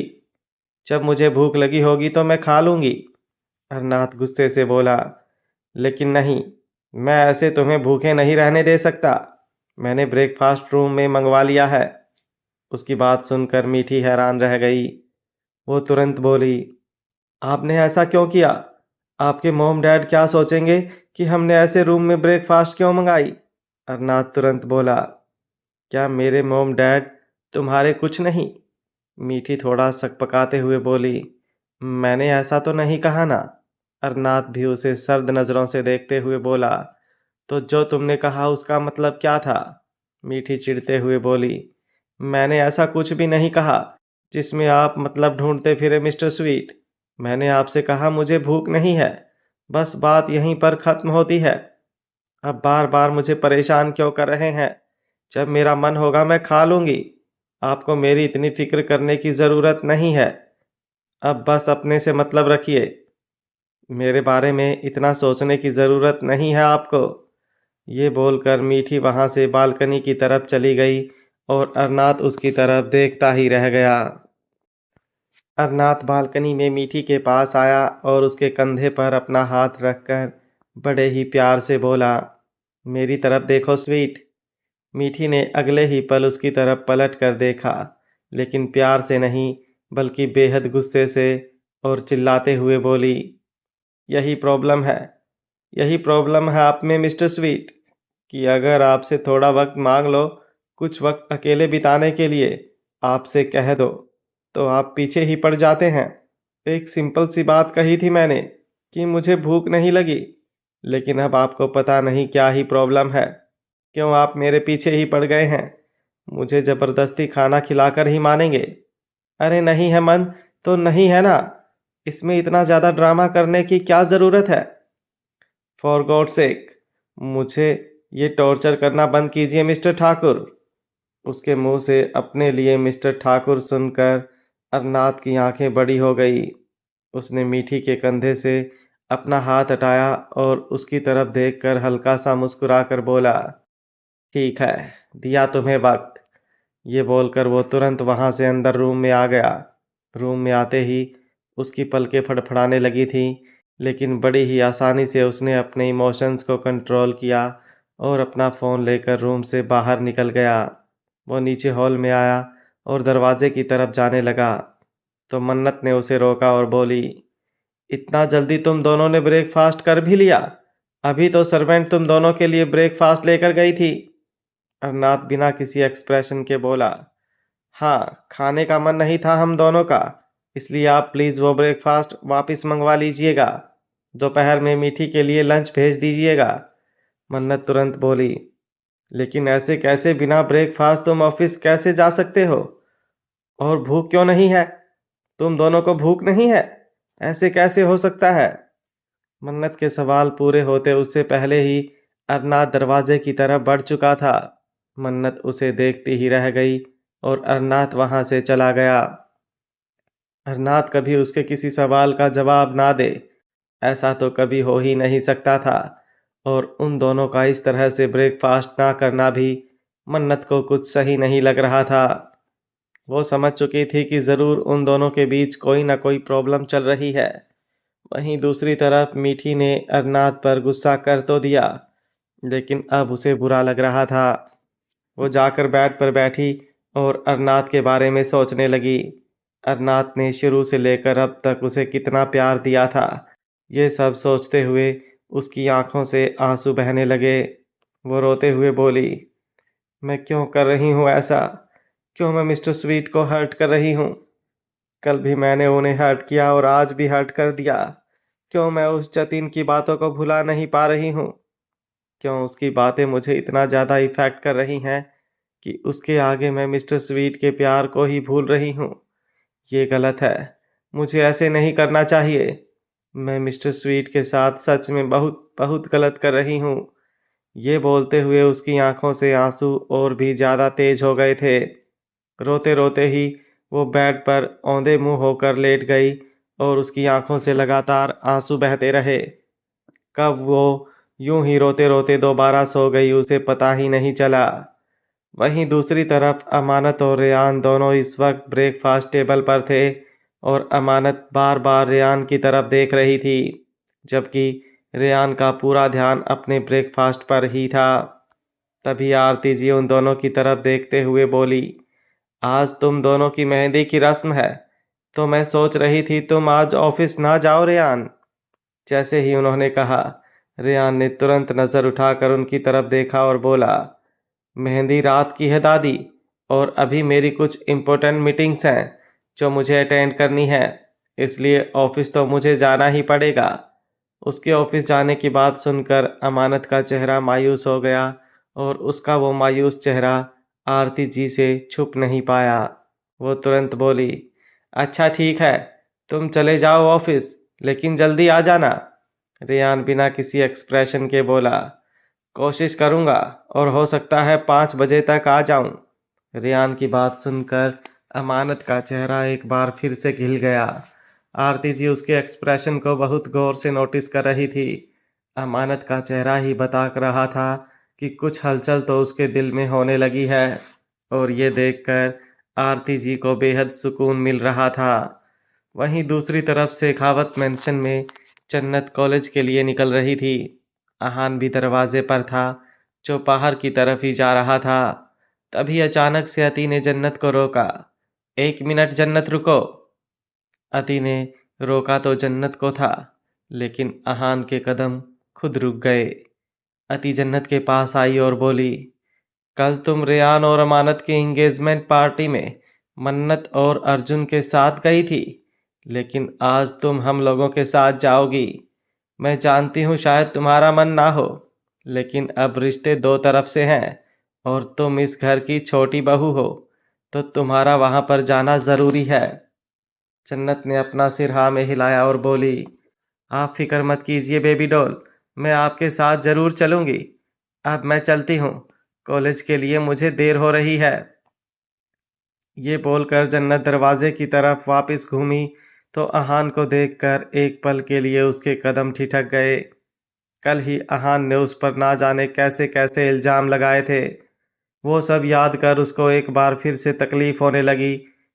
जब मुझे भूख लगी होगी तो मैं खा लूंगी। हरनाथ गुस्से से बोला, लेकिन नहीं, मैं ऐसे तुम्हें भूखे नहीं रहने दे सकता। मैंने ब्रेकफास्ट रूम में मंगवा लिया है। उसकी बात सुनकर मीठी हैरान रह गई। वो तुरंत बोली, आपने ऐसा क्यों किया? आपके मॉम डैड क्या सोचेंगे कि हमने ऐसे रूम में ब्रेकफास्ट क्यों मंगाई? अरनाथ तुरंत बोला, क्या मेरे मॉम डैड तुम्हारे कुछ नहीं? मीठी थोड़ा सकपकाते हुए बोली, मैंने ऐसा तो नहीं कहा ना। अरनाथ भी उसे सर्द नज़रों से देखते हुए बोला, तो जो तुमने कहा उसका मतलब क्या था? मीठी चिढ़ते हुए बोली, मैंने ऐसा कुछ भी नहीं कहा जिसमें आप मतलब ढूंढते फिरे मिस्टर स्वीट। मैंने आपसे कहा मुझे भूख नहीं है। बस बात यहीं पर ख़त्म होती है। अब बार बार मुझे परेशान क्यों कर रहे हैं? जब मेरा मन होगा मैं खा लूंगी। आपको मेरी इतनी फिक्र करने की ज़रूरत नहीं है। अब बस अपने से मतलब रखिए। मेरे बारे में इतना सोचने की ज़रूरत नहीं है आपको। ये बोलकर मीठी वहाँ से बालकनी की तरफ चली गई और अरनाथ उसकी तरफ देखता ही रह गया। अरनाथ बालकनी में मीठी के पास आया और उसके कंधे पर अपना हाथ रखकर बड़े ही प्यार से बोला, मेरी तरफ देखो स्वीट। मीठी ने अगले ही पल उसकी तरफ पलट कर देखा, लेकिन प्यार से नहीं बल्कि बेहद गुस्से से, और चिल्लाते हुए बोली, यही प्रॉब्लम है। यही प्रॉब्लम है आप में मिस्टर स्वीट, कि अगर आपसे थोड़ा वक्त मांग लो, कुछ वक्त अकेले बिताने के लिए, आपसे कह दो, तो आप पीछे ही पड़ जाते हैं। एक सिंपल सी बात कही थी मैंने कि मुझे भूख नहीं लगी, लेकिन अब आपको पता नहीं क्या ही प्रॉब्लम है। क्यों आप मेरे पीछे ही पड़ गए हैं? मुझे जबरदस्ती खाना खिलाकर ही मानेंगे? अरे नहीं है मन तो नहीं है ना। इसमें इतना ज्यादा ड्रामा करने की क्या जरूरत है? फॉर गॉड सेक, मुझे ये टॉर्चर करना बंद कीजिए मिस्टर ठाकुर। उसके मुंह से अपने लिए मिस्टर ठाकुर सुनकर अरनाथ की आंखें बड़ी हो गई। उसने मीठी के कंधे से अपना हाथ हटाया और उसकी तरफ देखकर हल्का सा मुस्कुराकर बोला, ठीक है, दिया तुम्हें वक्त। ये बोलकर वो तुरंत वहां से अंदर रूम में आ गया। रूम में आते ही उसकी पलकें फड़फड़ाने लगी थी, लेकिन बड़ी ही आसानी से उसने अपने इमोशंस को कंट्रोल किया और अपना फ़ोन लेकर रूम से बाहर निकल गया। वो नीचे हॉल में आया और दरवाजे की तरफ जाने लगा तो मन्नत ने उसे रोका और बोली, इतना जल्दी तुम दोनों ने ब्रेकफास्ट कर भी लिया? अभी तो सर्वेंट तुम दोनों के लिए ब्रेकफास्ट लेकर गई थी। अरनाथ बिना किसी एक्सप्रेशन के बोला, हाँ, खाने का मन नहीं था हम दोनों का, इसलिए आप प्लीज वो ब्रेकफास्ट वापस मंगवा लीजिएगा। दोपहर में मीठी के लिए लंच भेज दीजिएगा। मन्नत तुरंत बोली, लेकिन ऐसे कैसे बिना ब्रेकफास्ट तुम ऑफिस कैसे जा सकते हो? और भूख क्यों नहीं है? तुम दोनों को भूख नहीं है? ऐसे कैसे हो सकता है? मन्नत के सवाल पूरे होते उससे पहले ही अरनाथ दरवाजे की तरफ बढ़ चुका था। मन्नत उसे देखती ही रह गई और अरनाथ वहां से चला गया। अरनाथ कभी उसके किसी सवाल का जवाब ना दे, ऐसा तो कभी हो ही नहीं सकता था। और उन दोनों का इस तरह से ब्रेकफास्ट ना करना भी मन्नत को कुछ सही नहीं लग रहा था। वो समझ चुकी थी कि जरूर उन दोनों के बीच कोई ना कोई प्रॉब्लम चल रही है। वहीं दूसरी तरफ मीठी ने अरनाथ पर गुस्सा कर तो दिया, लेकिन अब उसे बुरा लग रहा था। वो जाकर बेड पर बैठी और अरनाथ के बारे में सोचने लगी। अरनाथ ने शुरू से लेकर अब तक उसे कितना प्यार दिया था, ये सब सोचते हुए उसकी आंखों से आंसू बहने लगे। वो रोते हुए बोली, मैं क्यों कर रही हूँ ऐसा? क्यों मैं मिस्टर स्वीट को हर्ट कर रही हूँ? कल भी मैंने उन्हें हर्ट किया और आज भी हर्ट कर दिया। क्यों मैं उस जतिन की बातों को भुला नहीं पा रही हूँ? क्यों उसकी बातें मुझे इतना ज़्यादा इफेक्ट कर रही हैं कि उसके आगे मैं मिस्टर स्वीट के प्यार को ही भूल रही हूँ? ये गलत है। मुझे ऐसे नहीं करना चाहिए। मैं मिस्टर स्वीट के साथ सच में बहुत बहुत गलत कर रही हूँ। ये बोलते हुए उसकी आंखों से आंसू और भी ज्यादा तेज हो गए थे। रोते रोते ही वो बेड पर औंधे मुंह होकर लेट गई और उसकी आंखों से लगातार आंसू बहते रहे। कब वो यूं ही रोते रोते दोबारा सो गई उसे पता ही नहीं चला। वहीं दूसरी तरफ अमानत और रेयान दोनों इस वक्त ब्रेकफास्ट टेबल पर थे और अमानत बार बार रेयान की तरफ देख रही थी, जबकि रेयान का पूरा ध्यान अपने ब्रेकफास्ट पर ही था। तभी आरती जी उन दोनों की तरफ देखते हुए बोली, आज तुम दोनों की मेहंदी की रस्म है, तो मैं सोच रही थी तुम आज ऑफिस ना जाओ रेयान। जैसे ही उन्होंने कहा, रेयान ने तुरंत नजर उठाकर उनकी तरफ देखा और बोला, मेहंदी रात की है दादी, और अभी मेरी कुछ इम्पोर्टेंट मीटिंग्स हैं जो मुझे अटेंड करनी है, इसलिए ऑफिस तो मुझे जाना ही पड़ेगा। उसके ऑफिस जाने की बात सुनकर अमानत का चेहरा मायूस हो गया और उसका वो मायूस चेहरा आरती जी से छुप नहीं पाया। वो तुरंत बोली, अच्छा ठीक है, तुम चले जाओ ऑफिस, लेकिन जल्दी आ जाना। रेयान बिना किसी एक्सप्रेशन के बोला, कोशिश करूंगा और हो सकता है 5 बजे तक आ जाऊं। रेयान की बात सुनकर अमानत का चेहरा एक बार फिर से खिल गया। आरती जी उसके एक्सप्रेशन को बहुत गौर से नोटिस कर रही थी। अमानत का चेहरा ही बता रहा था कि कुछ हलचल तो उसके दिल में होने लगी है, और ये देखकर आरती जी को बेहद सुकून मिल रहा था। वहीं दूसरी तरफ शेखावत मेंशन में जन्नत कॉलेज के लिए निकल रही थी। आहान भी दरवाजे पर था, जो बाहर की तरफ ही जा रहा था। तभी अचानक से अति ने जन्नत को रोका। 1 मिनट जन्नत, रुको। अति ने रोका तो जन्नत को था, लेकिन आहान के कदम खुद रुक गए। अति जन्नत के पास आई और बोली, कल तुम रेयान और अमानत की एंगेजमेंट पार्टी में मन्नत और अर्जुन के साथ गई थी, लेकिन आज तुम हम लोगों के साथ जाओगी। मैं जानती हूँ शायद तुम्हारा मन ना हो, लेकिन अब रिश्ते दो तरफ से हैं और तुम इस घर की छोटी बहू हो, तो तुम्हारा वहां पर जाना जरूरी है। जन्नत ने अपना सिर हाँ में हिलाया और बोली, आप फिक्र मत कीजिए बेबी डॉल, मैं आपके साथ जरूर चलूंगी। अब मैं चलती हूँ, कॉलेज के लिए मुझे देर हो रही है। ये बोलकर जन्नत दरवाजे की तरफ वापस घूमी तो अहान को देखकर एक पल के लिए उसके कदम ठिठक गए। कल ही अहान ने उस पर ना जाने कैसे कैसे इल्जाम लगाए थे। वो सब याद कर उसको एक बार फिर से तकलीफ होने लगी,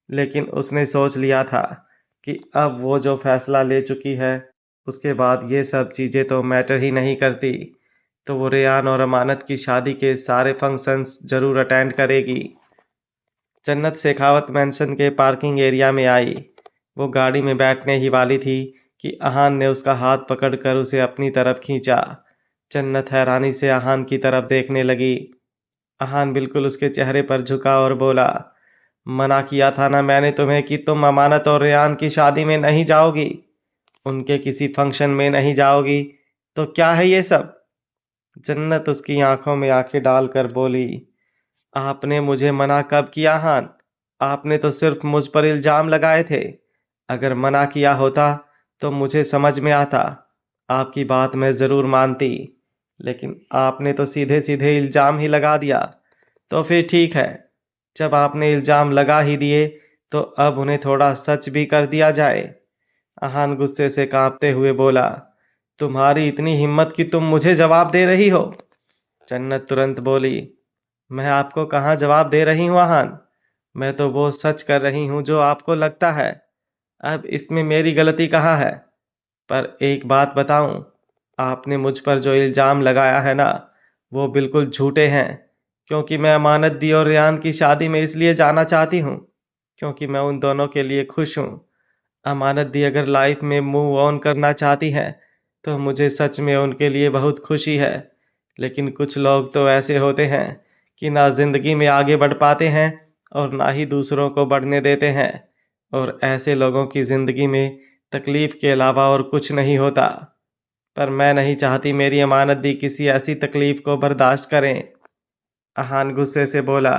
लेकिन उसने सोच लिया था कि अब वो जो फैसला ले चुकी है, उसके बाद ये सब चीज़ें तो मैटर ही नहीं करती। तो वो रेयान और अमानत की शादी के सारे फंक्शंस जरूर अटेंड करेगी। जन्नत शेखावत मैंशन के पार्किंग एरिया में आई। वो गाड़ी में बैठने ही वाली थी कि अहान ने उसका हाथ पकड़कर उसे अपनी तरफ खींचा। जन्नत हैरानी से अहान की तरफ देखने लगी। अहान बिल्कुल उसके चेहरे पर झुका और बोला, मना किया था ना मैंने तुम्हें कि तुम अमानत और रेयान की शादी में नहीं जाओगी, उनके किसी फंक्शन में नहीं जाओगी, तो क्या है ये सब? जन्नत उसकी आंखों में आंखें डालकर बोली, आपने मुझे मना कब किया हान? आपने तो सिर्फ मुझ पर इल्जाम लगाए थे। अगर मना किया होता तो मुझे समझ में आता, आपकी बात मैं जरूर मानती, लेकिन आपने तो सीधे सीधे इल्जाम ही लगा दिया। तो फिर ठीक है, जब आपने इल्जाम लगा ही दिए तो अब उन्हें थोड़ा सच भी कर दिया जाए। अहान गुस्से से कांपते हुए बोला, तुम्हारी इतनी हिम्मत कि तुम मुझे जवाब दे रही हो? जन्नत तुरंत बोली, मैं आपको कहाँ जवाब दे रही हूँ अहान, मैं तो वो सच कर रही हूँ जो आपको लगता है। अब इसमें मेरी गलती कहाँ है? पर एक बात बताऊं, आपने मुझ पर जो इल्जाम लगाया है ना, वो बिल्कुल झूठे हैं। क्योंकि मैं अमानत दी और रेयान की शादी में इसलिए जाना चाहती हूँ क्योंकि मैं उन दोनों के लिए खुश हूँ। अमानत दी अगर लाइफ में मूव ऑन करना चाहती है तो मुझे सच में उनके लिए बहुत खुशी है। लेकिन कुछ लोग तो ऐसे होते हैं कि ना जिंदगी में आगे बढ़ पाते हैं और ना ही दूसरों को बढ़ने देते हैं, और ऐसे लोगों की जिंदगी में तकलीफ के अलावा और कुछ नहीं होता। पर मैं नहीं चाहती मेरी अमानत दी किसी ऐसी तकलीफ को बर्दाश्त करें। अहान गुस्से से बोला,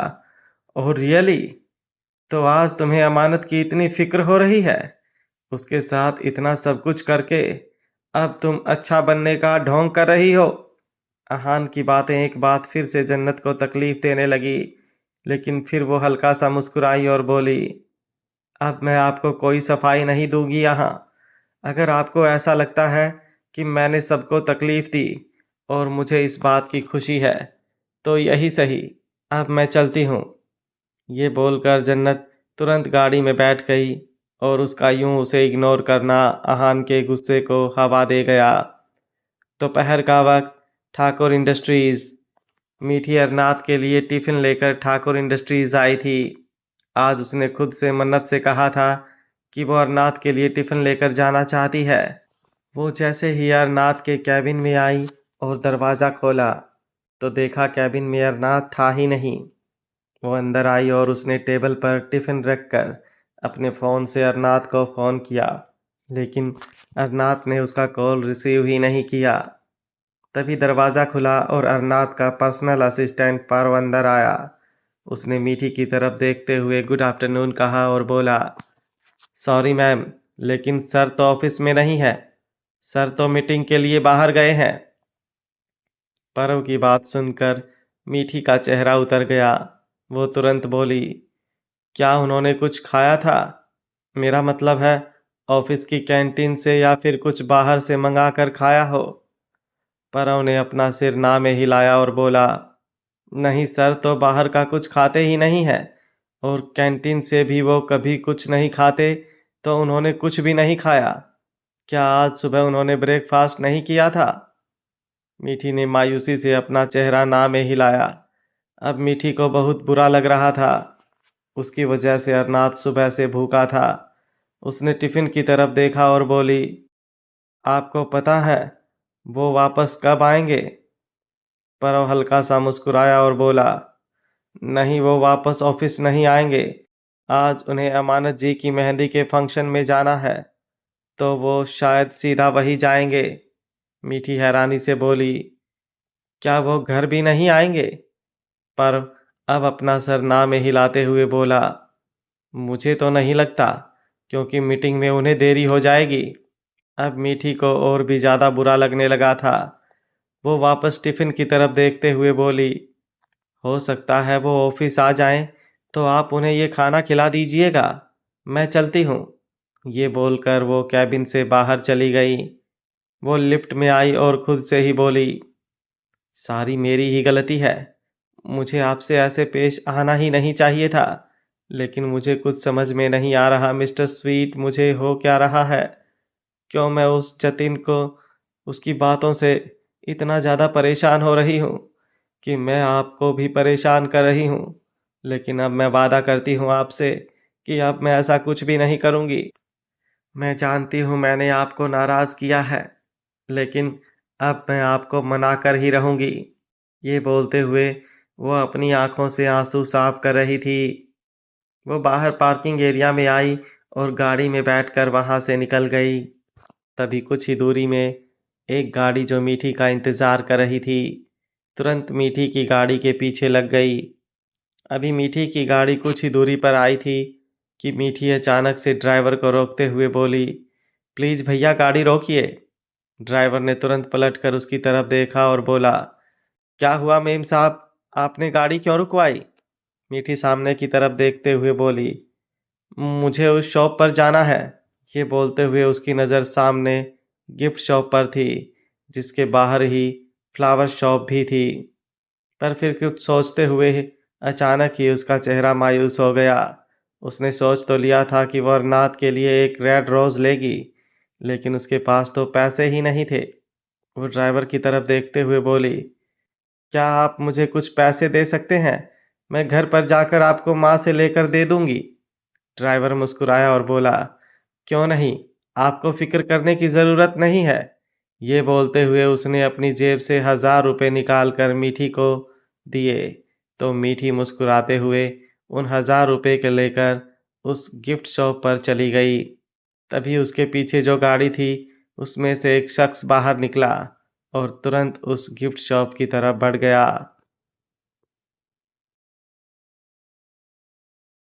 ओह रियली? तो आज तुम्हें अमानत की इतनी फिक्र हो रही है? उसके साथ इतना सब कुछ करके अब तुम अच्छा बनने का ढोंग कर रही हो? अहान की बातें एक बात फिर से जन्नत को तकलीफ देने लगी, लेकिन फिर वो हल्का सा मुस्कुराई और बोली, अब मैं आपको कोई सफाई नहीं दूंगी यहाँ। अगर आपको ऐसा लगता है कि मैंने सबको तकलीफ दी और मुझे इस बात की खुशी है, तो यही सही, अब मैं चलती हूँ। ये बोलकर जन्नत तुरंत गाड़ी में बैठ गई और उसका यूं उसे इग्नोर करना अहान के गुस्से को हवा दे गया। दोपहर का वक्त ठाकुर इंडस्ट्रीज। मीठी अरनाथ के लिए टिफिन लेकर ठाकुर इंडस्ट्रीज आई थी। आज उसने खुद से मन्नत से कहा था कि वो अरनाथ के लिए टिफिन लेकर जाना चाहती है। वो जैसे ही अरनाथ के कैबिन में आई और दरवाज़ा खोला तो देखा कैबिन में अरनाथ था ही नहीं। वो अंदर आई और उसने टेबल पर टिफिन रखकर अपने फ़ोन से अरनाथ को फ़ोन किया, लेकिन अरनाथ ने उसका कॉल रिसीव ही नहीं किया। तभी दरवाज़ा खुला और अरनाथ का पर्सनल असिस्टेंट पारो अंदर आया। उसने मीठी की तरफ देखते हुए गुड आफ्टरनून कहा और बोला, सॉरी मैम, लेकिन सर तो ऑफिस में नहीं है, सर तो मीटिंग के लिए बाहर गए हैं। पारो की बात सुनकर मीठी का चेहरा उतर गया। वो तुरंत बोली, क्या उन्होंने कुछ खाया था? मेरा मतलब है ऑफिस की कैंटीन से या फिर कुछ बाहर से मंगा कर खाया हो। परव ने अपना सिर ना में हिलाया और बोला, नहीं सर, तो बाहर का कुछ खाते ही नहीं है, और कैंटीन से भी वो कभी कुछ नहीं खाते, तो उन्होंने कुछ भी नहीं खाया। क्या आज सुबह उन्होंने ब्रेकफास्ट नहीं किया था? मीठी ने मायूसी से अपना चेहरा ना में हिलाया। अब मीठी को बहुत बुरा लग रहा था। उसकी वजह से अरनाथ सुबह से भूखा था। उसने टिफिन की तरफ देखा और बोली, आपको पता है वो वापस कब आएंगे? पर वो हल्का सा मुस्कुराया और बोला, नहीं, वो वापस ऑफिस नहीं आएंगे। आज उन्हें अमानत जी की मेहंदी के फंक्शन में जाना है, तो वो शायद सीधा वही जाएंगे। मीठी हैरानी से बोली, क्या वो घर भी नहीं आएंगे? पर अब अपना सर ना में हिलाते हुए बोला, मुझे तो नहीं लगता, क्योंकि मीटिंग में उन्हें देरी हो जाएगी। अब मीठी को और भी ज़्यादा बुरा लगने लगा था। वो वापस टिफ़िन की तरफ देखते हुए बोली, हो सकता है वो ऑफिस आ जाएं, तो आप उन्हें ये खाना खिला दीजिएगा। मैं चलती हूँ। ये बोलकर वो कैबिन से बाहर चली गई। वो लिफ्ट में आई और खुद से ही बोली, सारी मेरी ही गलती है। मुझे आपसे ऐसे पेश आना ही नहीं चाहिए था। लेकिन मुझे कुछ समझ में नहीं आ रहा मिस्टर स्वीट, मुझे हो क्या रहा है? क्यों मैं उस जतिन को उसकी बातों से इतना ज़्यादा परेशान हो रही हूँ कि मैं आपको भी परेशान कर रही हूँ। लेकिन अब मैं वादा करती हूँ आपसे कि अब मैं ऐसा कुछ भी नहीं करूँगी। मैं जानती हूँ मैंने आपको नाराज़ किया है, लेकिन अब मैं आपको मना कर ही रहूँगी। ये बोलते हुए वो अपनी आंखों से आंसू साफ कर रही थी। वो बाहर पार्किंग एरिया में आई और गाड़ी में बैठकर वहां से निकल गई। तभी कुछ ही दूरी में एक गाड़ी जो मीठी का इंतजार कर रही थी, तुरंत मीठी की गाड़ी के पीछे लग गई। अभी मीठी की गाड़ी कुछ ही दूरी पर आई थी कि मीठी अचानक से ड्राइवर को रोकते हुए बोली, प्लीज भैया गाड़ी रोकिए। ड्राइवर ने तुरंत पलटकर उसकी तरफ देखा और बोला, क्या हुआ मेम साहब, आपने गाड़ी क्यों रुकवाई? मीठी सामने की तरफ देखते हुए बोली, मुझे उस शॉप पर जाना है। ये बोलते हुए उसकी नज़र सामने गिफ्ट शॉप पर थी, जिसके बाहर ही फ्लावर शॉप भी थी। पर फिर कुछ सोचते हुए अचानक ही उसका चेहरा मायूस हो गया। उसने सोच तो लिया था कि वह नात के लिए एक रेड रोज लेगी, लेकिन उसके पास तो पैसे ही नहीं थे। वो ड्राइवर की तरफ देखते हुए बोली, क्या आप मुझे कुछ पैसे दे सकते हैं? मैं घर पर जाकर आपको माँ से लेकर दे दूंगी। ड्राइवर मुस्कुराया और बोला, क्यों नहीं, आपको फिक्र करने की ज़रूरत नहीं है। ये बोलते हुए उसने अपनी जेब से 1,000 रुपये निकाल कर मीठी को दिए। तो मीठी मुस्कुराते हुए उन 1,000 रुपये के लेकर उस गिफ्ट शॉप पर चली गई। तभी उसके पीछे जो गाड़ी थी उसमें से एक शख्स बाहर निकला और तुरंत उस गिफ्ट शॉप की तरफ बढ़ गया।